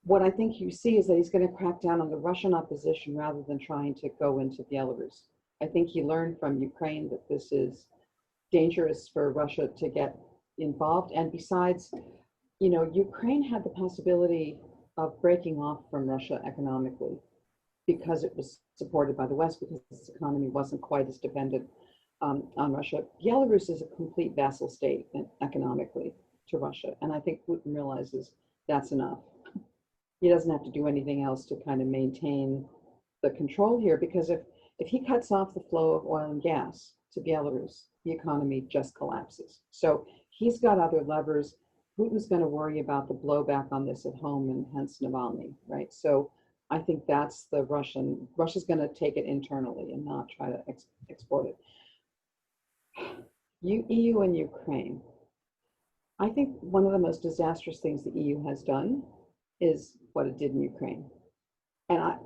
What I think you see is that he's going to crack down on the Russian opposition rather than trying to go into Belarus. I think he learned from Ukraine that this is dangerous for Russia to get involved. And besides, Ukraine had the possibility of breaking off from Russia economically because it was supported by the West, because its economy wasn't quite as dependent on Russia. Belarus is a complete vassal state economically to Russia. And I think Putin realizes that's enough. He doesn't have to do anything else to kind of maintain the control here, because if he cuts off the flow of oil and gas to Belarus, the economy just collapses. So he's got other levers. Putin's going to worry about the blowback on this at home, and hence Navalny, right? So I think that's Russia's going to take it internally and not try to export it. EU and Ukraine. I think one of the most disastrous things the EU has done is what it did in Ukraine. And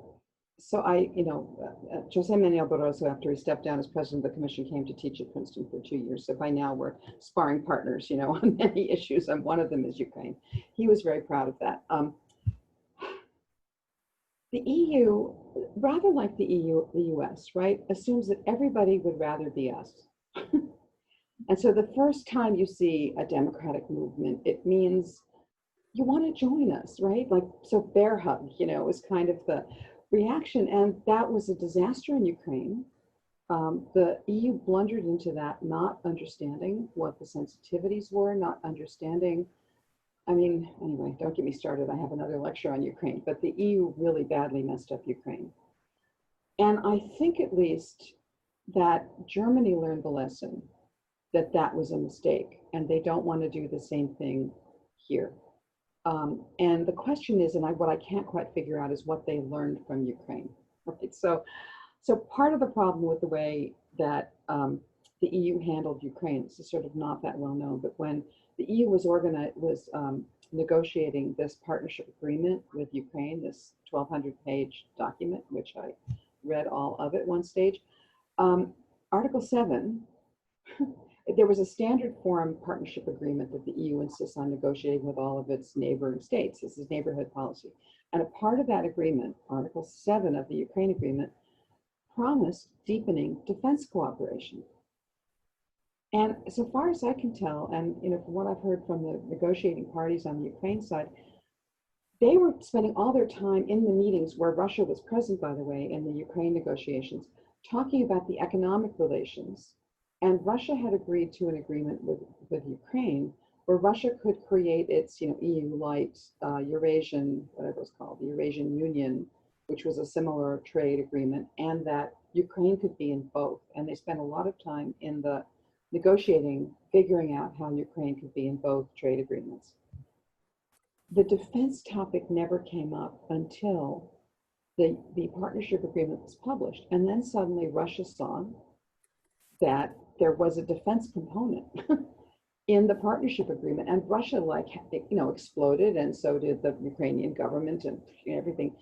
Jose Manuel Barroso, after he stepped down as president of the commission, came to teach at Princeton for 2 years. So by now we're sparring partners, on many issues, and one of them is Ukraine. He was very proud of that. The EU, rather like the US, right, assumes that everybody would rather be us. And so the first time you see a democratic movement, it means you want to join us, right? Like, so bear hug, was kind of the reaction. And that was a disaster in Ukraine. The EU blundered into that, not understanding what the sensitivities were, not understanding. Anyway, don't get me started. I have another lecture on Ukraine, but the EU really badly messed up Ukraine. And I think at least that Germany learned the lesson that that was a mistake, and they don't want to do the same thing here. And the question is, and what I can't quite figure out is what they learned from Ukraine. Right? So part of the problem with the way that the EU handled Ukraine, this is sort of not that well known, but when the EU was negotiating this partnership agreement with Ukraine, this 1,200-page document, which I read all of at one stage, Article 7, there was a standard form partnership agreement that the EU insists on negotiating with all of its neighboring states. This is neighborhood policy. And a part of that agreement, Article 7 of the Ukraine agreement, promised deepening defense cooperation. And so far as I can tell, and from what I've heard from the negotiating parties on the Ukraine side, they were spending all their time in the meetings where Russia was present, by the way, in the Ukraine negotiations, talking about the economic relations. And Russia had agreed to an agreement with Ukraine where Russia could create its EU-light Eurasian, whatever it's called, the Eurasian Union, which was a similar trade agreement, and that Ukraine could be in both. And they spent a lot of time in the negotiating, figuring out how Ukraine could be in both trade agreements. The defense topic never came up until the partnership agreement was published. And then suddenly Russia saw that there was a defense component in the partnership agreement, and Russia exploded, and so did the Ukrainian government and everything.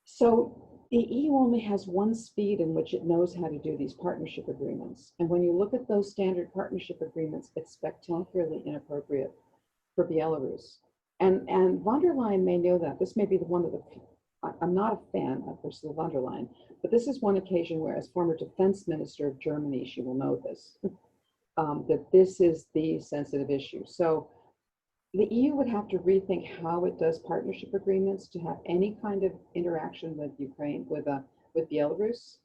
So the EU only has one speed in which it knows how to do these partnership agreements. And when you look at those standard partnership agreements, it's spectacularly inappropriate for Belarus. And von der Leyen may know that. This may be one of the, I'm not a fan of Ursula von der Leyen, but this is one occasion where, as former defense minister of Germany, she will know this, that this is the sensitive issue. So the EU would have to rethink how it does partnership agreements to have any kind of interaction with Ukraine, with Belarus,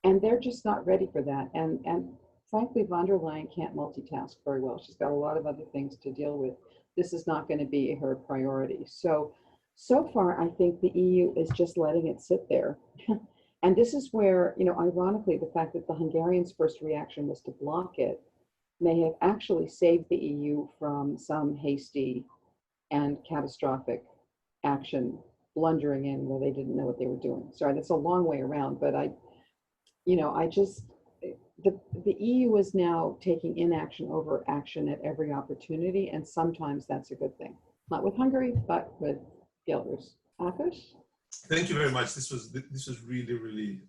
and they're just not ready for that. And frankly, von der Leyen can't multitask very well. She's got a lot of other things to deal with. This is not going to be her priority. So far, I think the EU is just letting it sit there. And this is where, ironically, the fact that the Hungarians' first reaction was to block it may have actually saved the EU from some hasty and catastrophic action blundering in where they didn't know what they were doing. Sorry, that's a long way around, but the EU is now taking inaction over action at every opportunity, and sometimes that's a good thing. Not with Hungary, but with Belarus. Akash? Thank you very much. This was really, really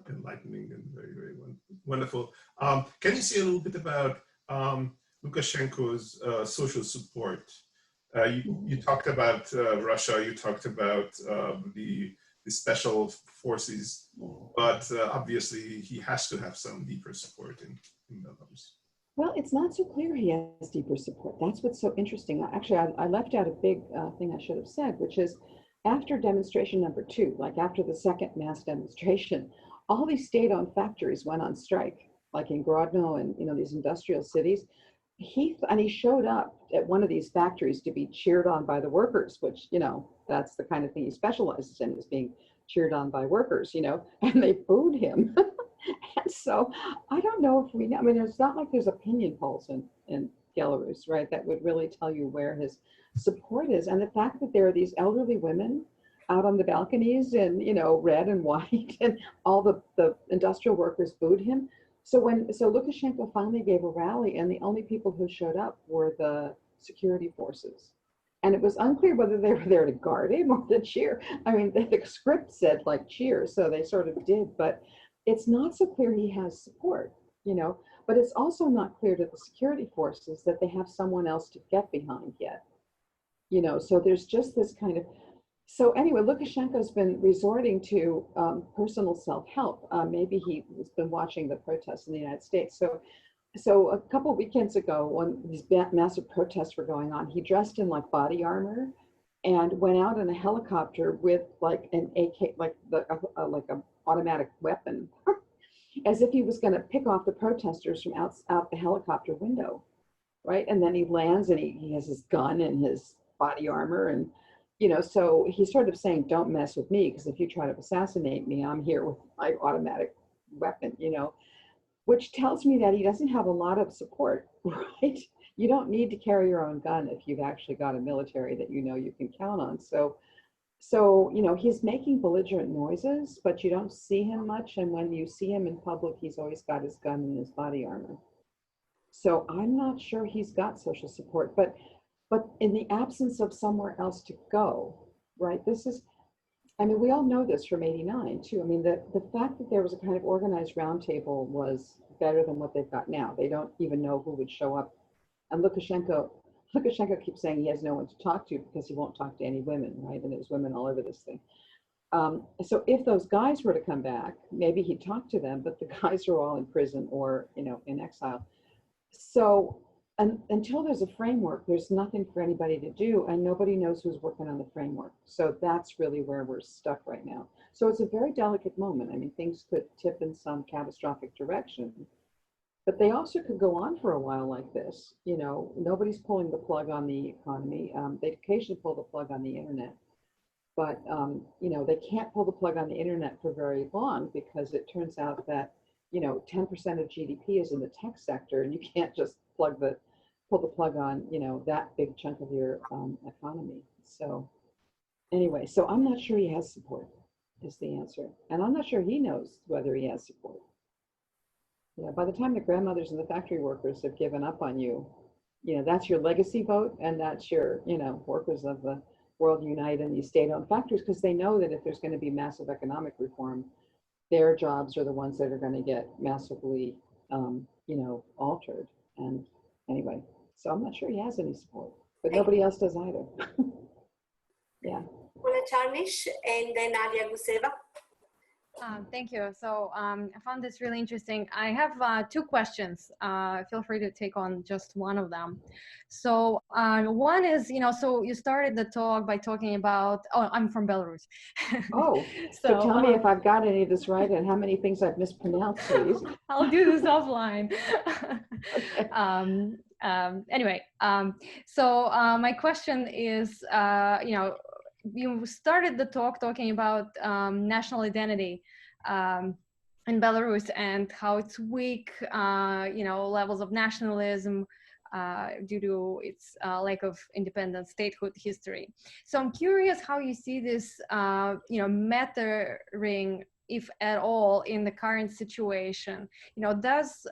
enlightening and very, very wonderful. Can you say a little bit about Lukashenko's social support? You talked about Russia. You talked about the special forces, but obviously he has to have some deeper support in Belarus. Well, it's not so clear he has deeper support. That's what's so interesting. Actually, I left out a big thing I should have said, which is after demonstration number 2, like after the second mass demonstration, all these state-owned factories went on strike, like in Grodno and these industrial cities. He showed up at one of these factories to be cheered on by the workers, which, that's the kind of thing he specializes in, is being cheered on by workers, and they booed him. And so I don't know if it's not like there's opinion polls in Belarus, right, that would really tell you where his support is. And the fact that there are these elderly women out on the balconies in, red and white, and all the industrial workers booed him. So Lukashenko finally gave a rally, and the only people who showed up were the security forces. And it was unclear whether they were there to guard him or to cheer. I mean, the script said like cheer, so they sort of did, but it's not so clear he has support, you know, but it's also not clear to the security forces that they have someone else to get behind yet, you know, so there's just this kind of, so anyway, Lukashenko's been resorting to personal self-help. Maybe he's been watching the protests in the United States. So a couple of weekends ago, when these massive protests were going on, he dressed in like body armor and went out in a helicopter with like an AK, like like a automatic weapon, as if he was going to pick off the protesters from out the helicopter window, right? And then he lands and he has his gun and his body armor, and you know, so he's sort of saying, "Don't mess with me, because if you try to assassinate me, I'm here with my automatic weapon," you know. Which tells me that he doesn't have a lot of support, right? You don't need to carry your own gun if you've actually got a military that you know you can count on. So you know, he's making belligerent noises, but you don't see him much. And when you see him in public, he's always got his gun and his body armor. So I'm not sure he's got social support, but in the absence of somewhere else to go, right? This is, I mean, we all know this from '89 too. I mean, the fact that there was a kind of organized roundtable was better than what they've got now. They don't even know who would show up. And Lukashenko keeps saying he has no one to talk to because he won't talk to any women, right? And there's women all over this thing. So if those guys were to come back, maybe he'd talk to them, but the guys are all in prison or, you know, in exile. So until there's a framework, there's nothing for anybody to do, and nobody knows who's working on the framework. So that's really where we're stuck right now. So it's a very delicate moment. I mean, things could tip in some catastrophic direction, but they also could go on for a while like this. You know, nobody's pulling the plug on the economy. They occasionally pull the plug on the internet, but you know, they can't pull the plug on the internet for very long, because it turns out that, you know, 10% of GDP is in the tech sector, and you can't just pull the plug on, you know, that big chunk of your economy. So anyway, so I'm not sure he has support is the answer. And I'm not sure he knows whether he has support. Yeah, by the time the grandmothers and the factory workers have given up on you, you know, that's your legacy vote, and that's your, you know, workers of the world unite and these state-owned factories, because they know that if there's going to be massive economic reform, their jobs are the ones that are going to get massively, you know, altered. And anyway, so I'm not sure he has any support, but nobody else does either. Yeah. Una Charnish and then Alia Guseva. Thank you. So I found this really interesting. I have two questions. Feel free to take on just one of them. So one is, you know, so you started the talk by talking about, oh, I'm from Belarus. Oh, so tell me if I've got any of this right and how many things I've mispronounced, please. I'll do this offline. Okay. Anyway, so my question is, you know, you started the talk talking about national identity in Belarus and how it's weak, you know, levels of nationalism due to its lack of independent statehood history. So I'm curious how you see this, you know, mattering, if at all, in the current situation. You know, does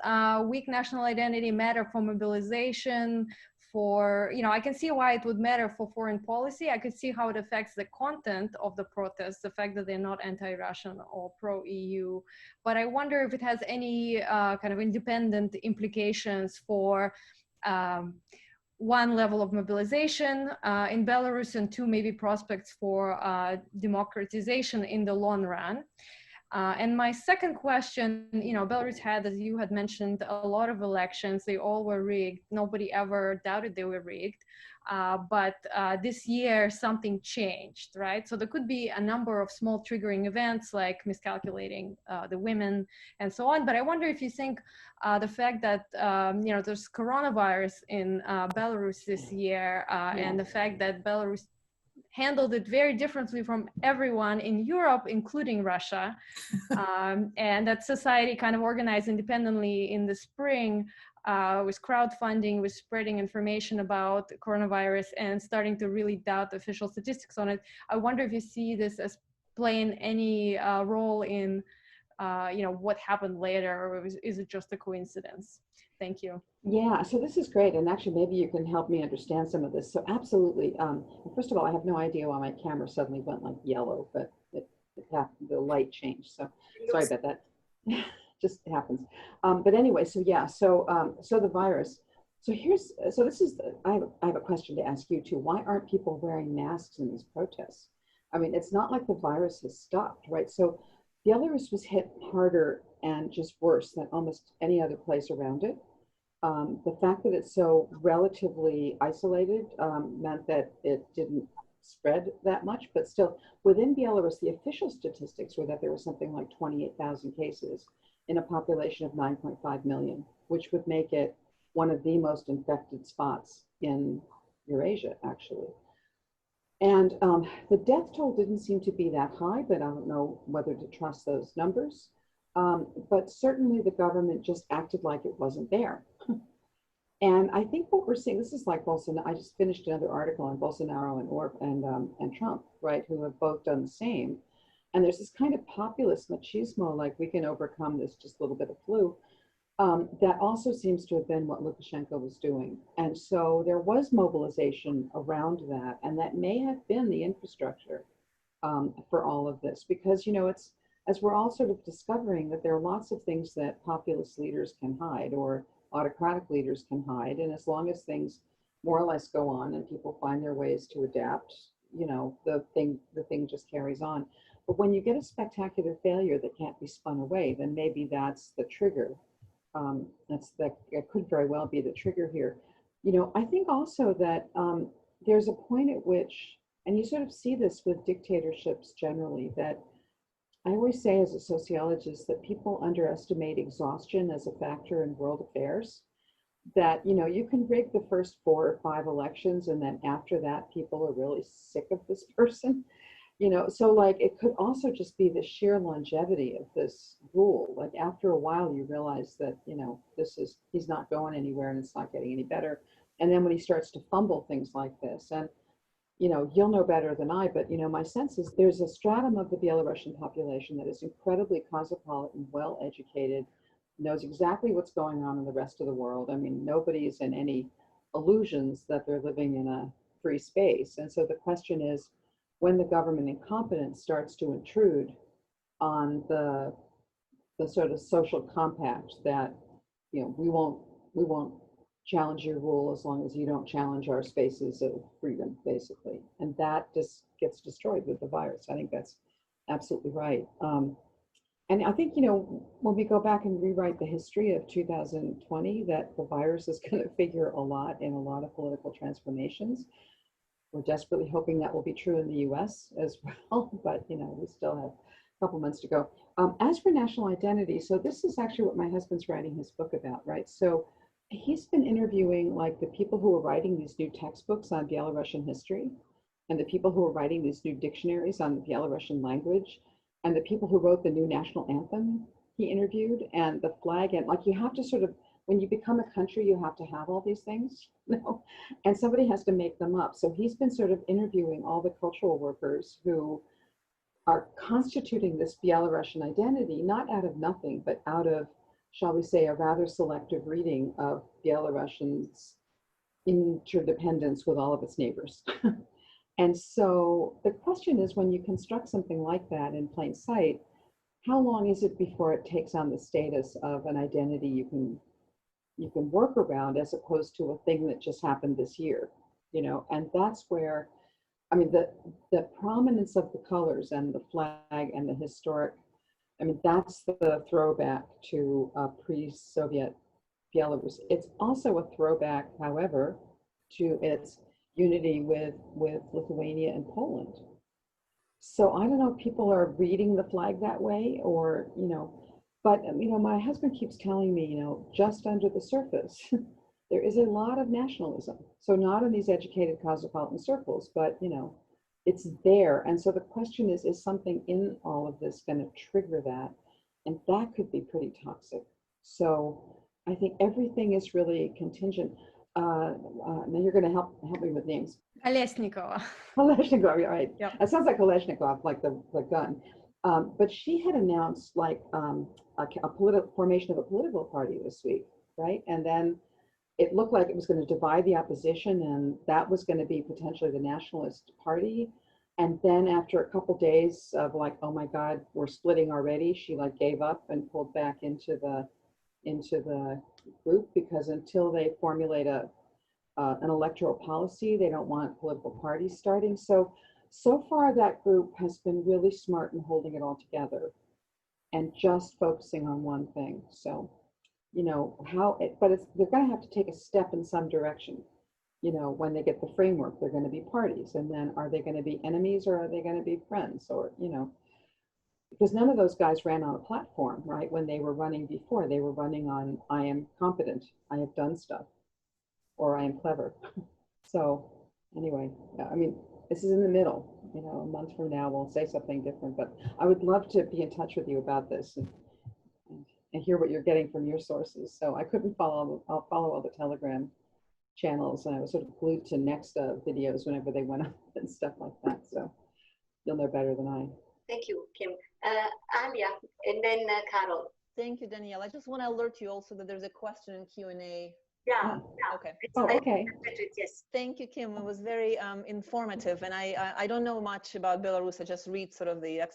weak national identity matter for mobilization? For, you know, I can see why it would matter for foreign policy. I could see how it affects the content of the protests, the fact that they're not anti-Russian or pro-EU. But I wonder if it has any kind of independent implications for one, level of mobilization in Belarus, and two, maybe prospects for democratization in the long run. And my second question, you know, Belarus had, as you had mentioned, a lot of elections. They all were rigged. Nobody ever doubted they were rigged. But this year, something changed, right? So there could be a number of small triggering events like miscalculating the women and so on. But I wonder if you think the fact that, you know, there's coronavirus in Belarus this year and the fact that Belarus handled it very differently from everyone in Europe, including Russia, and that society kind of organized independently in the spring with crowdfunding, with spreading information about coronavirus and starting to really doubt the official statistics on it. I wonder if you see this as playing any role in what happened later, or is it just a coincidence? Thank you. Yeah, so this is great, and actually maybe you can help me understand some of this. So absolutely, first of all, I have no idea why my camera suddenly went like yellow, but it happened, the light changed, so sorry about that. Just happens. But anyway, so yeah, so the virus. So I have a question to ask you too. Why aren't people wearing masks in these protests? I mean, it's not like the virus has stopped, right? So Belarus was hit harder and just worse than almost any other place around it. The fact that it's so relatively isolated meant that it didn't spread that much, but still within Belarus, the official statistics were that there was something like 28,000 cases in a population of 9.5 million, which would make it one of the most infected spots in Eurasia, actually. And the death toll didn't seem to be that high, but I don't know whether to trust those numbers. But certainly the government just acted like it wasn't there. And I think what we're seeing, this is like Bolsonaro. I just finished another article on Bolsonaro and Trump, right, who have both done the same. And there's this kind of populist machismo, like we can overcome this just a little bit of flu. That also seems to have been what Lukashenko was doing. And so there was mobilization around that, and that may have been the infrastructure for all of this, because, it's, as we're all sort of discovering, that there are lots of things that populist leaders can hide or autocratic leaders can hide. And as long as things more or less go on and people find their ways to adapt, the thing just carries on. But when you get a spectacular failure that can't be spun away, then maybe that's the trigger. That could very well be the trigger here. I think also that there's a point at which, and you sort of see this with dictatorships generally, that I always say as a sociologist that people underestimate exhaustion as a factor in world affairs. That, you can rig the first 4 or 5 elections, and then after that, people are really sick of this person. So like it could also just be the sheer longevity of this rule. Like after a while, you realize that, he's not going anywhere and it's not getting any better. And then when he starts to fumble things like this, and, you'll know better than I, but, my sense is there's a stratum of the Belarusian population that is incredibly cosmopolitan, well-educated, knows exactly what's going on in the rest of the world. I mean, nobody's in any illusions that they're living in a free space. And so the question is, when the government incompetence starts to intrude on the sort of social compact that, we won't challenge your rule as long as you don't challenge our spaces of freedom, basically. And that just gets destroyed with the virus. I think that's absolutely right. And I think, when we go back and rewrite the history of 2020, that the virus is going to figure a lot in a lot of political transformations. We're desperately hoping that will be true in the US as well, but we still have a couple months to go. As for national identity, so this is actually what my husband's writing his book about, right? So he's been interviewing like the people who are writing these new textbooks on Belarusian history, and the people who are writing these new dictionaries on the Belarusian language, and the people who wrote the new national anthem he interviewed, and the flag, and like you have to sort of, when you become a country, you have to have all these things, and somebody has to make them up. So he's been sort of interviewing all the cultural workers who are constituting this Belarusian identity, not out of nothing, but out of, shall we say, a rather selective reading of Belarusians' interdependence with all of its neighbors. And so the question is, when you construct something like that in plain sight, how long is it before it takes on the status of an identity you can work around, as opposed to a thing that just happened this year, and that's where, I mean, the prominence of the colors and the flag and the historic, I mean, that's the throwback to pre-Soviet Belarus. It's also a throwback, however, to its unity with Lithuania and Poland. So I don't know if people are reading the flag that way, or, but, my husband keeps telling me, just under the surface, there is a lot of nationalism. So not in these educated cosmopolitan circles, but, it's there. And so the question is something in all of this going to trigger that? And that could be pretty toxic. So I think everything is really contingent. Now you're going to help me with names. Kolesnikova. Kolesnikov, right? Yep. That sounds like Kalashnikov, like the gun. But she had announced like formation of a political party this week, right? And then it looked like it was going to divide the opposition, and that was going to be potentially the Nationalist Party. And then after a couple days of like, oh my God, we're splitting already, she like gave up and pulled back into the group, because until they formulate an electoral policy, they don't want political parties starting. So far that group has been really smart in holding it all together and just focusing on one thing. So, you know, they're going to have to take a step in some direction. You know, when they get the framework, they're going to be parties. And then are they going to be enemies, or are they going to be friends? Or, you know, because none of those guys ran on a platform, right? When they were running before, they were running on, I am competent, I have done stuff, or I am clever. So anyway, I mean, this is in the middle. You know, a month from now, we'll say something different, but I would love to be in touch with you about this and hear what you're getting from your sources. So I couldn't follow all the Telegram channels, and I was sort of glued to Nexta videos whenever they went up and stuff like that. So you'll know better than I. Thank you, Kim. Alia, and then Carol. Thank you, Danielle. I just want to alert you also that there's a question in Q&A. Yeah. Okay. Okay. Yes. Thank you, Kim. It was very informative, and I don't know much about Belarus. I just read sort of the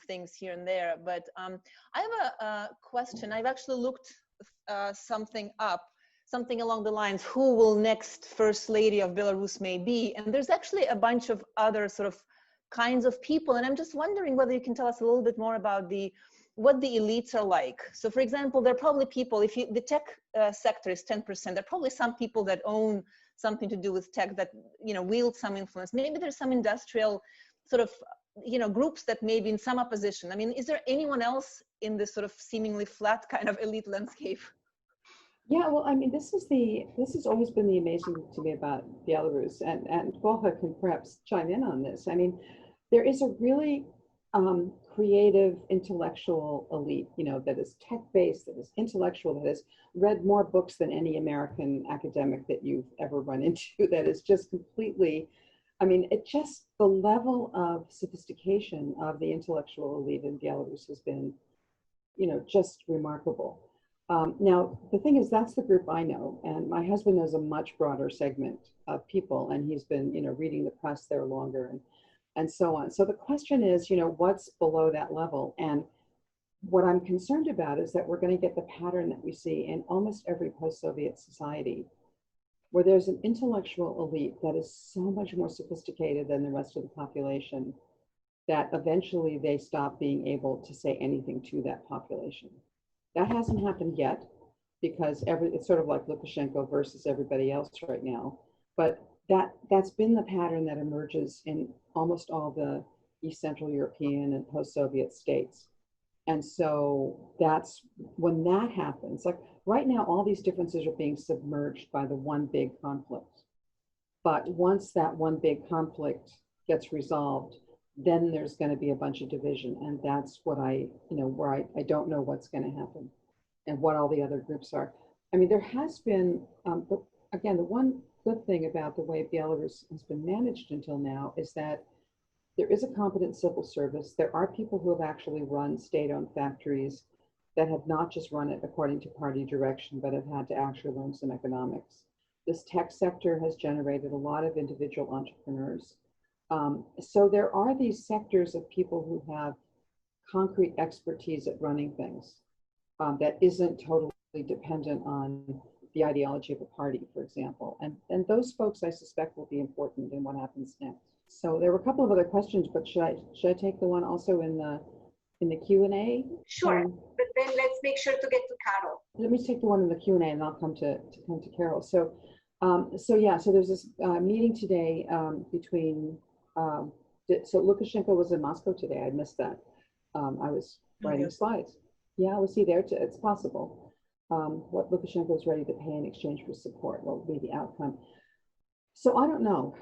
things here and there. But I have a question. I've actually looked something along the lines, who will next First Lady of Belarus may be, and there's actually a bunch of other sort of kinds of people, and I'm just wondering whether you can tell us a little bit more about what the elites are like. So for example, there are probably people, if the tech sector is 10%, there are probably some people that own something to do with tech that, wield some influence. Maybe there's some industrial sort of, groups that may be in some opposition. I mean, is there anyone else in this sort of seemingly flat kind of elite landscape? Yeah, well, I mean, this has always been the amazing thing to me about Belarus, and Volha can perhaps chime in on this. I mean, there is a really creative intellectual elite, that is tech-based, that is intellectual, that has read more books than any American academic that you've ever run into, that is just completely, I mean, the level of sophistication of the intellectual elite in Belarus has been, just remarkable. Now, the thing is, that's the group I know, and my husband knows a much broader segment of people, and he's been, reading the press there longer and so on. So the question is, what's below that level? And what I'm concerned about is that we're going to get the pattern that we see in almost every post-Soviet society, where there's an intellectual elite that is so much more sophisticated than the rest of the population, that eventually they stop being able to say anything to that population. That hasn't happened yet, because it's sort of like Lukashenko versus everybody else right now. But that's been the pattern that emerges in almost all the East Central European and post-Soviet states. And so that's when that happens. Like right now, all these differences are being submerged by the one big conflict. But once that one big conflict gets resolved, then there's going to be a bunch of division. And that's what where I don't know what's going to happen and what all the other groups are. I mean, there has been, but again, the one good thing about the way Belarus has been managed until now is that there is a competent civil service. There are people who have actually run state-owned factories that have not just run it according to party direction, but have had to actually learn some economics. This tech sector has generated a lot of individual entrepreneurs. So there are these sectors of people who have concrete expertise at running things that isn't totally dependent on the ideology of a party, for example. And those folks, I suspect, will be important in what happens next. So there were a couple of other questions, but should I take the one also in the Q&A? Sure, but then let's make sure to get to Carol. Let me take the one in the Q&A, and I'll come to Carol. So there's this meeting today between. So Lukashenko was in Moscow today. I missed that. I was writing slides. Yeah, was he there? It's possible. What Lukashenko is ready to pay in exchange for support, what will be the outcome? So I don't know.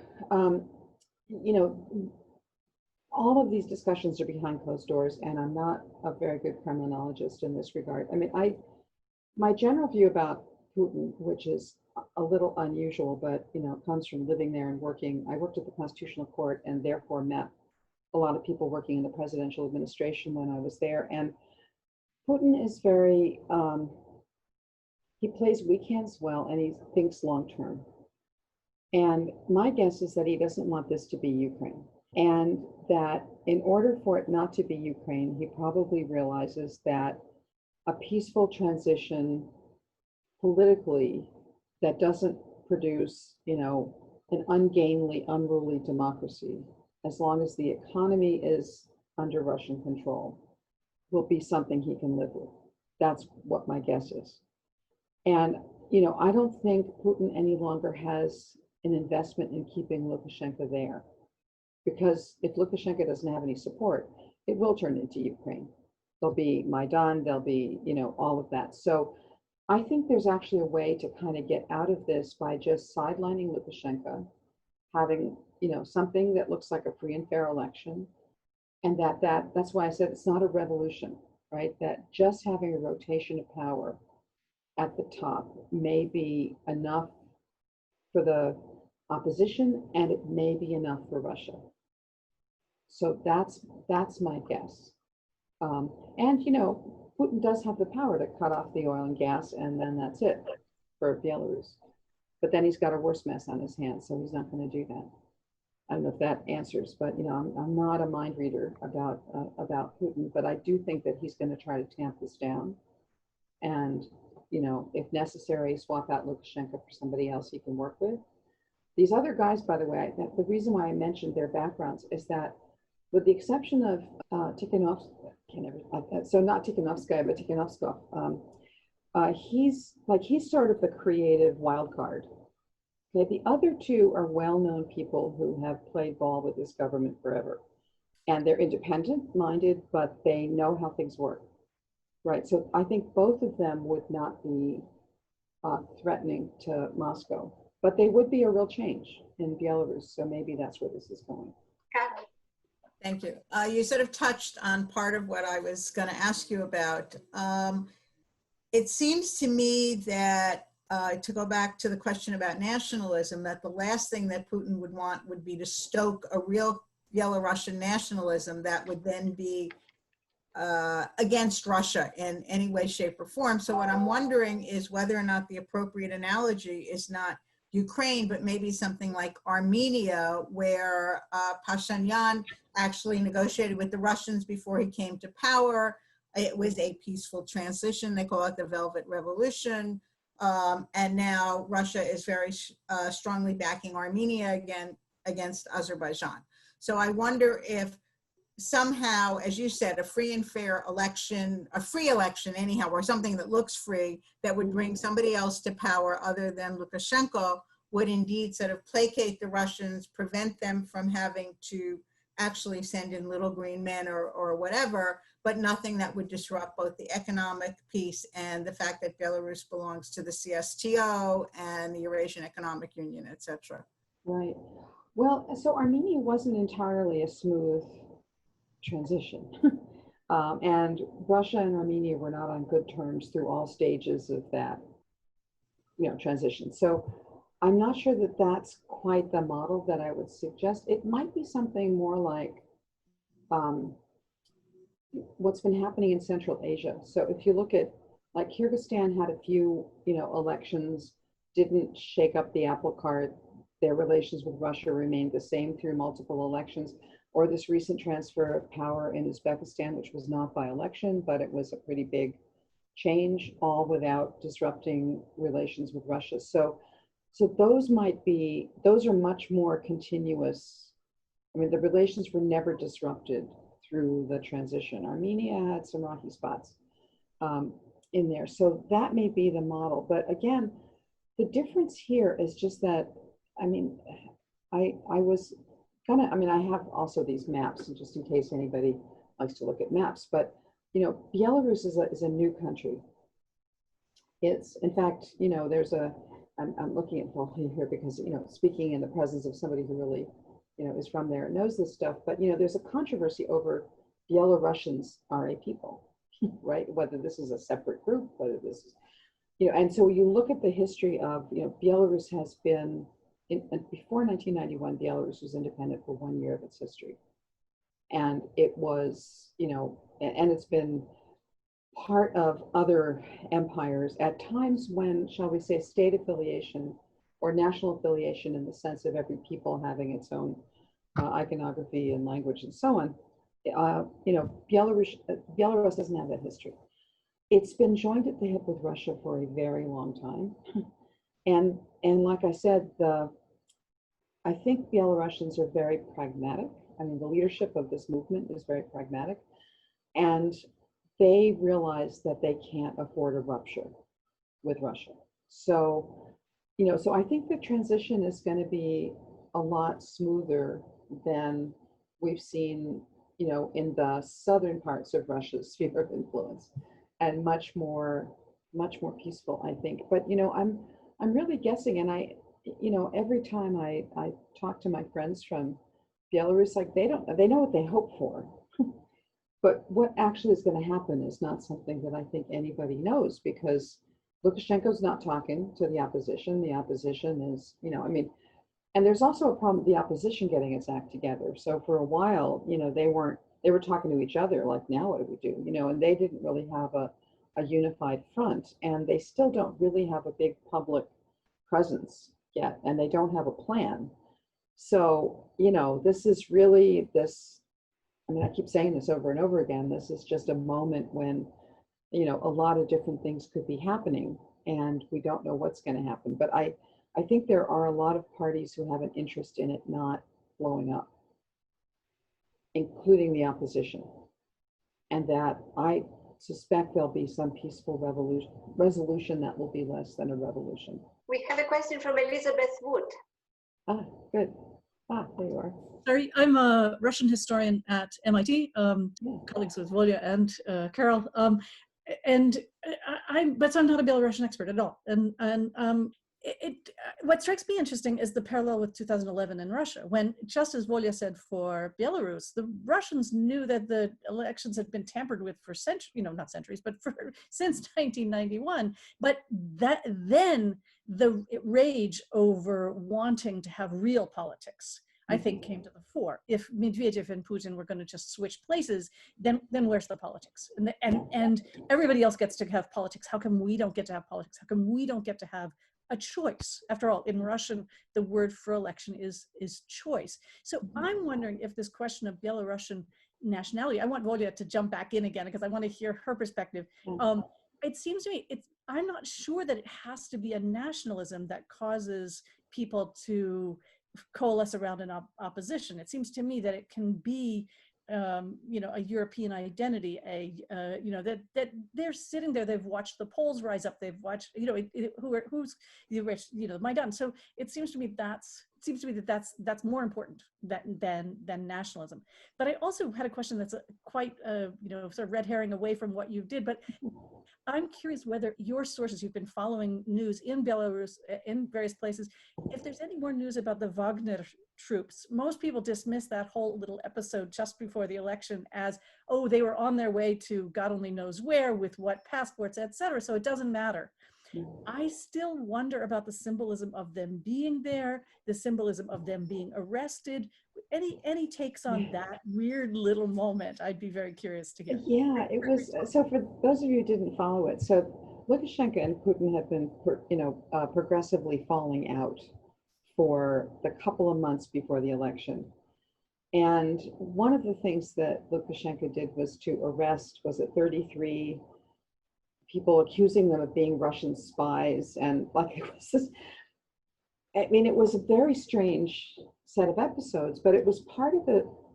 All of these discussions are behind closed doors, and I'm not a very good criminologist in this regard. I mean, my general view about Putin, which is a little unusual, but comes from living there and working. I worked at the Constitutional Court and therefore met a lot of people working in the presidential administration when I was there. And Putin is very, he plays weak hands well, and he thinks long term. And my guess is that he doesn't want this to be Ukraine. And that in order for it not to be Ukraine, he probably realizes that a peaceful transition politically that doesn't produce, an ungainly, unruly democracy, as long as the economy is under Russian control, will be something he can live with. That's what my guess is. And, I don't think Putin any longer has an investment in keeping Lukashenko there. Because if Lukashenko doesn't have any support, it will turn into Ukraine. There'll be Maidan, there'll be, all of that. So I think there's actually a way to kind of get out of this by just sidelining Lukashenko, having, something that looks like a free and fair election. And that's why I said it's not a revolution, right? That just having a rotation of power at the top may be enough for the opposition, and it may be enough for Russia. So that's my guess. And Putin does have the power to cut off the oil and gas, and then that's it for Belarus. But then he's got a worse mess on his hands, so he's not going to do that. I don't know if that answers, but I'm not a mind reader about Putin, but I do think that he's going to try to tamp this down, and if necessary, swap out Lukashenko for somebody else he can work with. These other guys, by the way, the reason why I mentioned their backgrounds is that, with the exception of Tikhanovskaya, so not Tikhanovskaya, but Tikhanovskov, he's sort of the creative wild card. Okay, the other two are well-known people who have played ball with this government forever, and they're independent-minded, but they know how things work, right? So I think both of them would not be threatening to Moscow. But they would be a real change in Belarus, so maybe that's where this is going. Thank you. You sort of touched on part of what I was going to ask you about. It seems to me that, to go back to the question about nationalism, that the last thing that Putin would want would be to stoke a real Belarusian nationalism that would then be against Russia in any way, shape, or form. So what I'm wondering is whether or not the appropriate analogy is not Ukraine, but maybe something like Armenia, where Pashinyan actually negotiated with the Russians before he came to power. It was a peaceful transition. They call it the Velvet Revolution. And now Russia is very strongly backing Armenia again against Azerbaijan. So I wonder if somehow, as you said, a free and fair election, a free election anyhow, or something that looks free, that would bring somebody else to power other than Lukashenko, would indeed sort of placate the Russians, prevent them from having to actually send in little green men or whatever, but nothing that would disrupt both the economic piece and the fact that Belarus belongs to the CSTO and the Eurasian Economic Union, et cetera. Right. Well, so Armenia wasn't entirely a smooth transition. And Russia and Armenia were not on good terms through all stages of that, transition. So I'm not sure that that's quite the model that I would suggest. It might be something more like what's been happening in Central Asia. So if you look at, like, Kyrgyzstan had a few, elections, didn't shake up the apple cart. Their relations with Russia remained the same through multiple elections. Or this recent transfer of power in Uzbekistan, which was not by election, but it was a pretty big change, all without disrupting relations with Russia. So those are much more continuous. I mean, the relations were never disrupted through the transition. Armenia had some rocky spots in there. So that may be the model. But again, the difference here is just that, I mean, I have also these maps, just in case anybody likes to look at maps, but, Belarus is a new country. It's, in fact, I'm looking at Paul here because, speaking in the presence of somebody who really, is from there and knows this stuff, but, there's a controversy over Belarusians are a people, right? Whether this is a separate group, whether this is, and so you look at the history of, Belarus has been, before 1991, Belarus was independent for 1 year of its history. And it was, and it's been part of other empires at times when, shall we say, state affiliation or national affiliation in the sense of every people having its own iconography and language and so on. Belarus doesn't have that history. It's been joined at the hip with Russia for a very long time. And like I said, I think Belarusians are very pragmatic. I mean, the leadership of this movement is very pragmatic. And they realize that they can't afford a rupture with Russia. So, so I think the transition is going to be a lot smoother than we've seen, in the southern parts of Russia's sphere of influence, and much more peaceful, I think. But, I'm really guessing, and every time I talk to my friends from Belarus, like they know what they hope for. But what actually is going to happen is not something that I think anybody knows, because Lukashenko's not talking to the opposition. The opposition is, and there's also a problem with the opposition getting its act together. So for a while, they were talking to each other, like, now what do we do? And they didn't really have a unified front, and they still don't really have a big public presence yet, and they don't have a plan. So, this is really I keep saying this over and over again, this is just a moment when, a lot of different things could be happening, and we don't know what's going to happen. But I think there are a lot of parties who have an interest in it not blowing up, including the opposition. And that I suspect there'll be some peaceful resolution that will be less than a revolution. We have a question from Elizabeth Wood. Ah, good. Ah, there you are. Sorry, I'm a Russian historian at MIT, colleagues with Volya and Carol, but I'm not a Belarusian expert at all. And what strikes me interesting is the parallel with 2011 in Russia, when, just as Volya said for Belarus, the Russians knew that the elections had been tampered with for centuries, not centuries, but since 1991. But then the rage over wanting to have real politics, I think, came to the fore. If Medvedev and Putin were going to just switch places, then where's the politics? And everybody else gets to have politics. How come we don't get to have politics? How come we don't get to have a choice? After all, in Russian, the word for election is choice. So I'm wondering if this question of Belarusian nationality, I want Volya to jump back in again, because I want to hear her perspective. It seems to me, I'm not sure that it has to be a nationalism that causes people to coalesce around an opposition. It seems to me that it can be, a European identity, that they're sitting there, they've watched the polls rise up, they've watched, who's the rich, Maidan. So it seems to me that's more important than nationalism. But I also had a question that's quite, sort of red herring away from what you did, but I'm curious whether your sources, you've been following news in Belarus, in various places, if there's any more news about the Wagner troops. Most people dismiss that whole little episode just before the election as, oh, they were on their way to God only knows where, with what passports, etc. So it doesn't matter. I still wonder about the symbolism of them being there, the symbolism of them being arrested. Any takes on that weird little moment? I'd be very curious to hear. Yeah, it was, so for those of you who didn't follow it, so Lukashenko and Putin have been, progressively falling out for the couple of months before the election. And one of the things that Lukashenko did was to arrest, 33 people, accusing them of being Russian spies. And it was a very strange set of episodes, but it was part of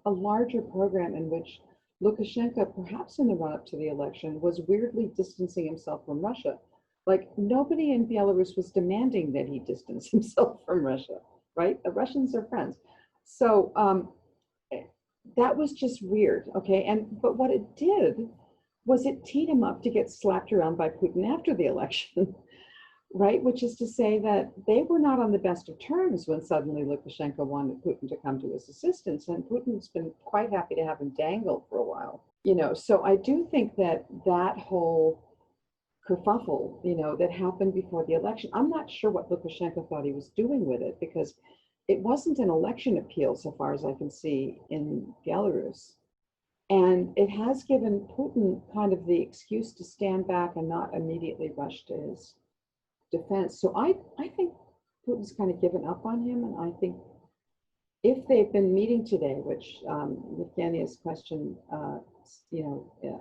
a larger program in which Lukashenko, perhaps in the run-up to the election, was weirdly distancing himself from Russia. Like, nobody in Belarus was demanding that he distance himself from Russia, right? The Russians are friends. So that was just weird, okay? But what it did was it teed him up to get slapped around by Putin after the election, right? Which is to say that they were not on the best of terms when suddenly Lukashenko wanted Putin to come to his assistance, and Putin's been quite happy to have him dangled for a while. So I do think that whole kerfuffle, that happened before the election, I'm not sure what Lukashenko thought he was doing with it, because it wasn't an election appeal, so far as I can see, in Belarus. And it has given Putin kind of the excuse to stand back and not immediately rush to his defense. So I think Putin's kind of given up on him. And I think if they've been meeting today, which Evgenia's question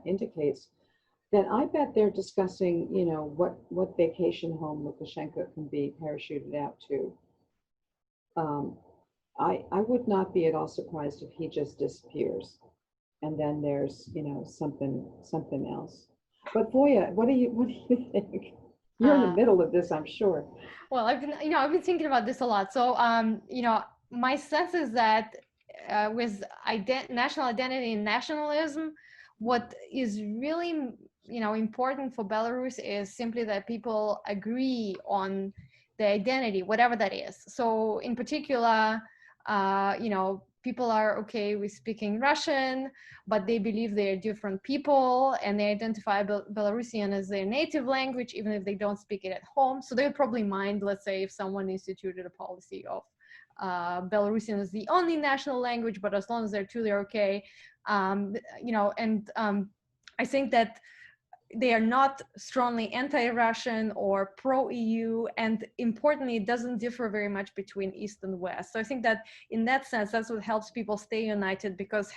indicates, then I bet they're discussing, what vacation home Lukashenko can be parachuted out to. I would not be at all surprised if he just disappears, and then there's something else. But Voya, what do you think? You're in the middle of this, I'm sure. Well, I've been thinking about this a lot. So my sense is that with national identity and nationalism, what is really important for Belarus is simply that people agree on the identity, whatever that is. So in particular, people are okay with speaking Russian, but they believe they're different people, and they identify Belarusian as their native language, even if they don't speak it at home. So they would probably mind, let's say, if someone instituted a policy of Belarusian as the only national language, but as long as they're two, they're okay. I think that they are not strongly anti-Russian or pro-EU, and importantly, it doesn't differ very much between East and West. So I think that in that sense, that's what helps people stay united, because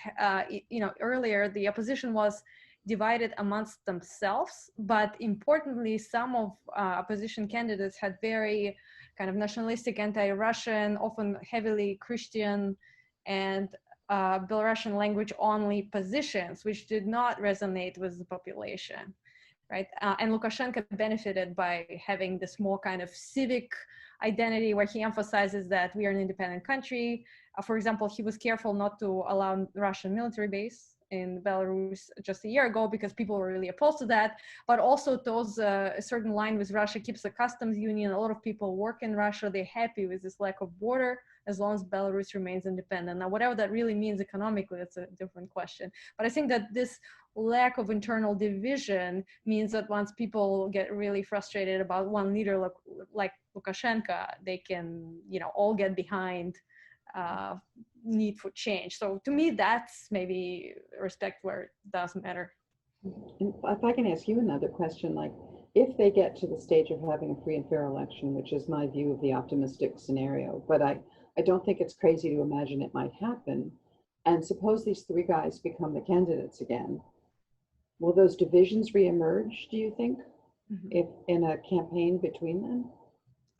earlier the opposition was divided amongst themselves, but importantly, some of opposition candidates had very kind of nationalistic, anti-Russian, often heavily Christian and Belarusian language only positions, which did not resonate with the population, right? And Lukashenko benefited by having this more kind of civic identity, where he emphasizes that we are an independent country. For example, he was careful not to allow Russian military base in Belarus just a year ago, because people were really opposed to that, but also toes a certain line with Russia, keeps the customs union. A lot of people work in Russia, they're happy with this lack of border, as long as Belarus remains independent. Now, whatever that really means economically, that's a different question. But I think that this lack of internal division means that once people get really frustrated about one leader like Lukashenko, they can, all get behind need for change. So to me, that's maybe respect where it does matter. And if I can ask you another question, like if they get to the stage of having a free and fair election, which is my view of the optimistic scenario, but I don't think it's crazy to imagine it might happen. And suppose these three guys become the candidates again. Will those divisions reemerge, do you think, if in a campaign between them?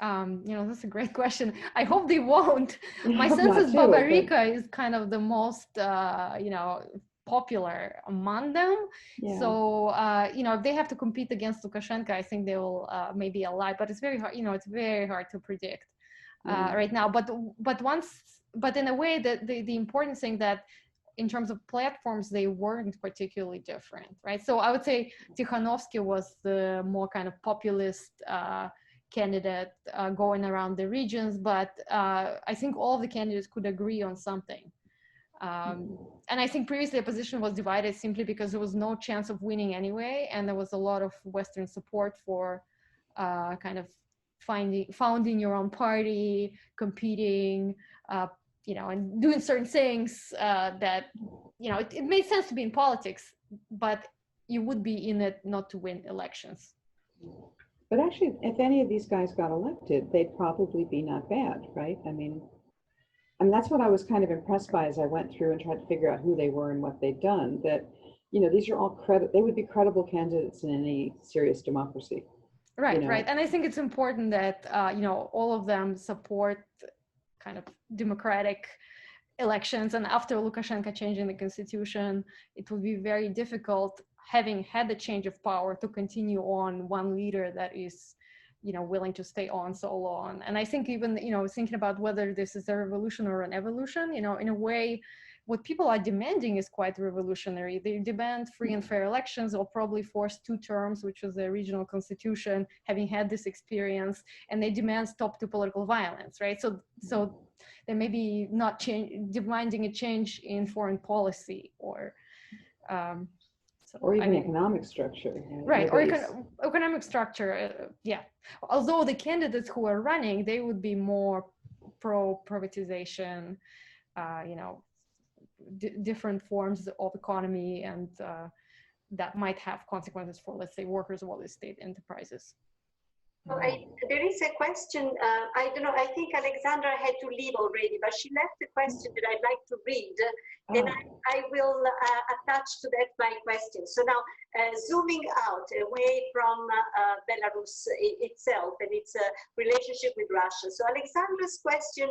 That's a great question. I hope they won't. My sense is Babarika is kind of the most, popular among them. Yeah. So, if they have to compete against Lukashenko, I think they will maybe ally, but it's very hard, it's very hard to predict right now. But in a way that the important thing that in terms of platforms, they weren't particularly different, right? So I would say Tikhanovsky was the more kind of populist candidate going around the regions, but I think all of the candidates could agree on something. And I think previously opposition was divided simply because there was no chance of winning anyway, and there was a lot of Western support for kind of founding your own party, competing, and doing certain things that, it made sense to be in politics, but you would be in it not to win elections. But actually, if any of these guys got elected, they'd probably be not bad, right? I mean, that's what I was kind of impressed by as I went through and tried to figure out who they were and what they'd done, that, these are all they would be credible candidates in any serious democracy. Right, right. And I think it's important that, all of them support kind of democratic elections. And after Lukashenko changing the constitution, it will be very difficult, having had the change of power, to continue on one leader that is, willing to stay on so long. And I think even, thinking about whether this is a revolution or an evolution, in a way, what people are demanding is quite revolutionary. They demand free and fair elections. They'll probably force 2 terms, which was the regional constitution, having had this experience, and they demand stop to political violence, right? So they may be not demanding a change in foreign policy or even economic structure. Right, or economic structure, yeah. Although the candidates who are running, they would be more pro-privatization, different forms of economy, and that might have consequences for, let's say, workers of all these state enterprises. There is a question, I don't know, I think Alexandra had to leave already, but she left a question that I'd like to read, and I will attach to that my question. So now, zooming out, away from Belarus itself and its relationship with Russia. So Alexandra's question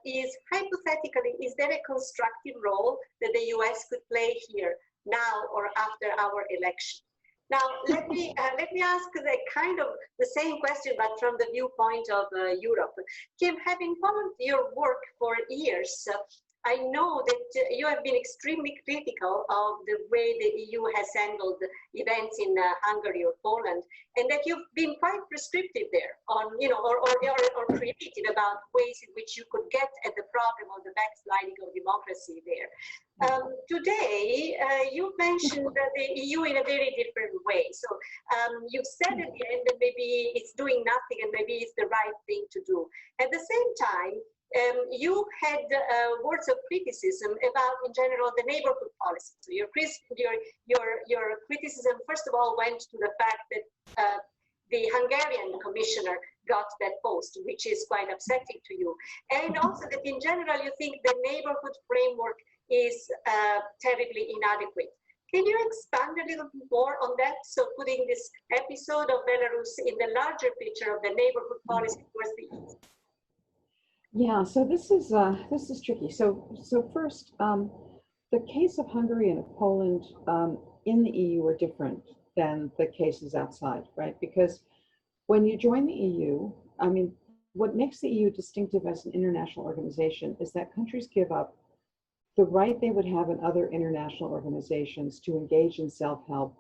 is, hypothetically, is there a constructive role that the US could play here, now or after our election? Now, let me ask the kind of the same question, but from the viewpoint of Europe. Kim, having followed your work for years, I know that you have been extremely critical of the way the EU has handled events in Hungary or Poland, and that you've been quite prescriptive there on, you know, or creative about ways in which you could get at the problem of the backsliding of democracy there. Today, you mentioned the EU in a very different way. So you've said at the end that maybe it's doing nothing and maybe it's the right thing to do. At the same time, you had words of criticism about, in general, the neighborhood policy. So your criticism, first of all, went to the fact that the Hungarian commissioner got that post, which is quite upsetting to you. And also that, in general, you think the neighborhood framework is terribly inadequate. Can you expand a little bit more on that? So putting this episode of Belarus in the larger picture of the neighborhood policy towards the east. Yeah, so this is tricky. So first, the case of Hungary and of Poland in the EU are different than the cases outside, right? Because when you join the EU, I mean, what makes the EU distinctive as an international organization is that countries give up the right they would have in other international organizations to engage in self-help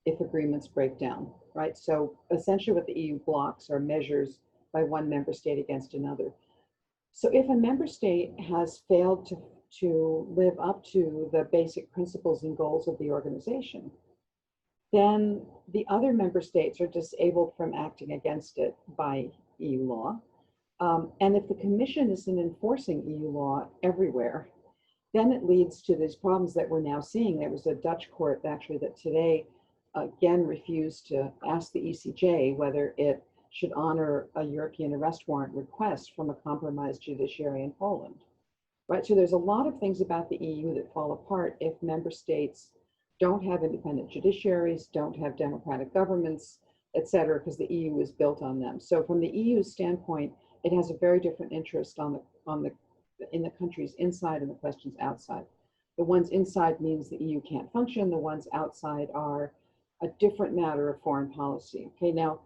if agreements break down, right? So essentially what the EU blocks are measures by one member state against another. So if a member state has failed to live up to the basic principles and goals of the organization, then the other member states are disabled from acting against it by EU law. And if the Commission isn't enforcing EU law everywhere, then it leads to these problems that we're now seeing. There was a Dutch court actually that today again refused to ask the ECJ whether it should honor a European arrest warrant request from a compromised judiciary in Poland, right? So there's a lot of things about the EU that fall apart if member states don't have independent judiciaries, don't have democratic governments, et cetera, because the EU is built on them. So from the EU standpoint, it has a very different interest in the countries inside and the questions outside. The ones inside means the EU can't function. The ones outside are a different matter of foreign policy. Okay, now,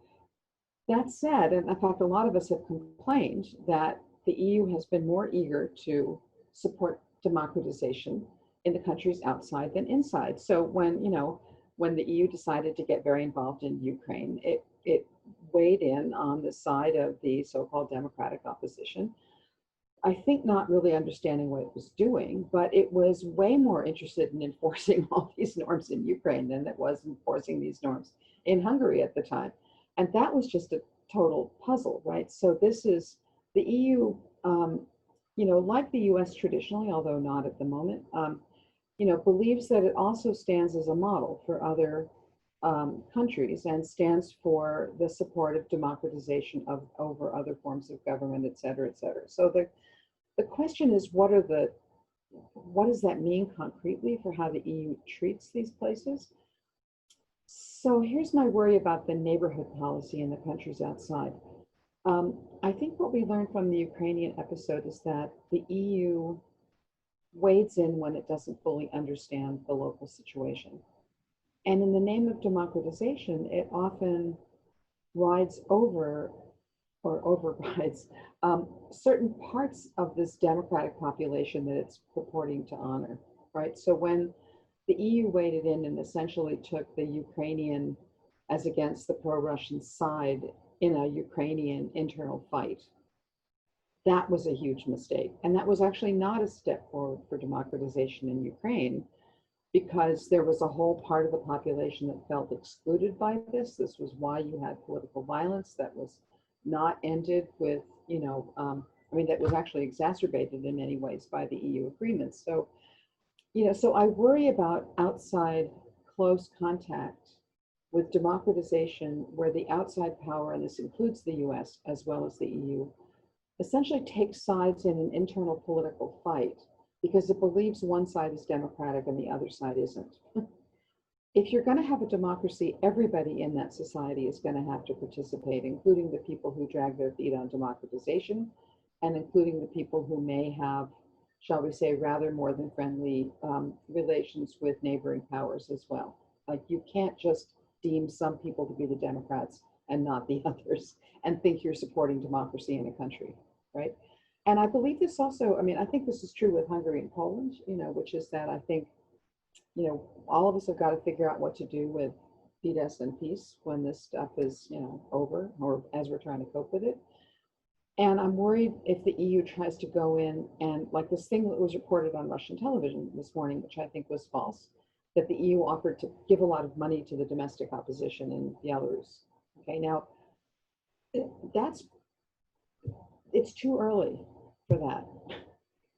that said, and in fact, a lot of us have complained that the EU has been more eager to support democratization in the countries outside than inside. So when the EU decided to get very involved in Ukraine, it weighed in on the side of the so-called democratic opposition. I think not really understanding what it was doing, but it was way more interested in enforcing all these norms in Ukraine than it was enforcing these norms in Hungary at the time. And that was just a total puzzle, right? So this is the EU, like the US traditionally, although not at the moment, believes that it also stands as a model for other countries and stands for the support of democratization over other forms of government, et cetera, et cetera. So the question is, what does that mean concretely for how the EU treats these places? So here's my worry about the neighborhood policy in the countries outside. I think what we learned from the Ukrainian episode is that the EU wades in when it doesn't fully understand the local situation. And in the name of democratization, it often rides over or overrides certain parts of this democratic population that it's purporting to honor, right? So when the EU waded in and essentially took the Ukrainian as against the pro-Russian side in a Ukrainian internal fight, that was a huge mistake. And that was actually not a step forward for democratization in Ukraine, because there was a whole part of the population that felt excluded by this. This was why you had political violence that was not ended with, that was actually exacerbated in many ways by the EU agreements. So So I worry about outside close contact with democratization, where the outside power, and this includes the US as well as the EU, essentially takes sides in an internal political fight because it believes one side is democratic and the other side isn't. If you're going to have a democracy, everybody in that society is going to have to participate, including the people who drag their feet on democratization, and including the people who may have, shall we say, rather more than friendly relations with neighboring powers as well. Like, you can't just deem some people to be the Democrats and not the others and think you're supporting democracy in a country, right? And I believe this also, I think this is true with Hungary and Poland, which is that I think, all of us have got to figure out what to do with Fidesz and peace when this stuff is, over, or as we're trying to cope with it. And I'm worried if the EU tries to go in and, like this thing that was reported on Russian television this morning, which I think was false, that the EU offered to give a lot of money to the domestic opposition in Belarus. Okay, now it's too early for that.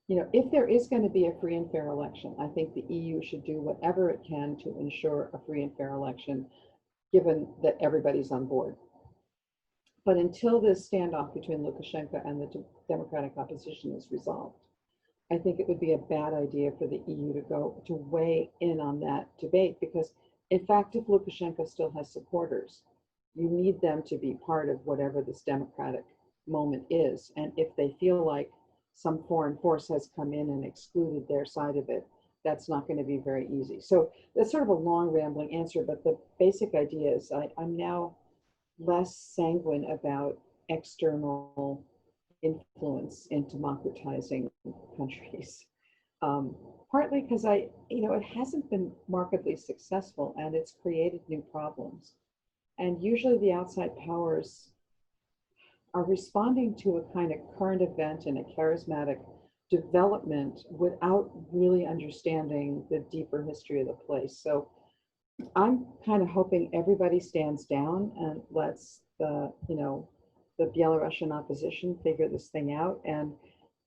If there is going to be a free and fair election, I think the EU should do whatever it can to ensure a free and fair election, given that everybody's on board. But until this standoff between Lukashenko and the democratic opposition is resolved, I think it would be a bad idea for the EU to weigh in on that debate, because in fact, if Lukashenko still has supporters, you need them to be part of whatever this democratic moment is. And if they feel like some foreign force has come in and excluded their side of it, that's not going to be very easy. So that's sort of a long rambling answer, but the basic idea is I'm now less sanguine about external influence in democratizing countries. Partly because it hasn't been markedly successful, and it's created new problems. And usually the outside powers are responding to a kind of current event and a charismatic development without really understanding the deeper history of the place. So I'm kind of hoping everybody stands down and lets the Belarusian opposition figure this thing out. And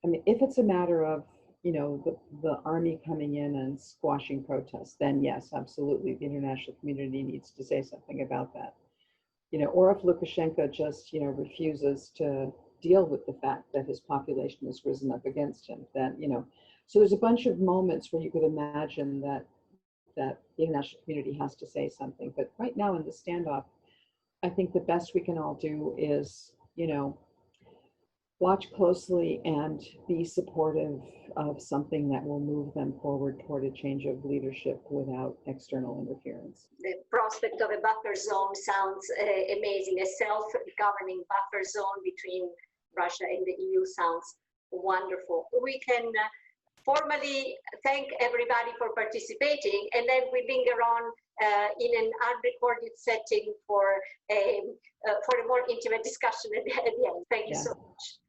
if it's a matter of, the army coming in and squashing protests, then yes, absolutely, the international community needs to say something about that. Or if Lukashenko just, refuses to deal with the fact that his population has risen up against him, then, so there's a bunch of moments where you could imagine that the international community has to say something. But right now in the standoff, I think the best we can all do is, watch closely and be supportive of something that will move them forward toward a change of leadership without external interference. The prospect of a buffer zone sounds amazing. A self-governing buffer zone between Russia and the EU sounds wonderful. We can formally thank everybody for participating, and then we linger on in an unrecorded setting for a more intimate discussion at the end. Thank you so much.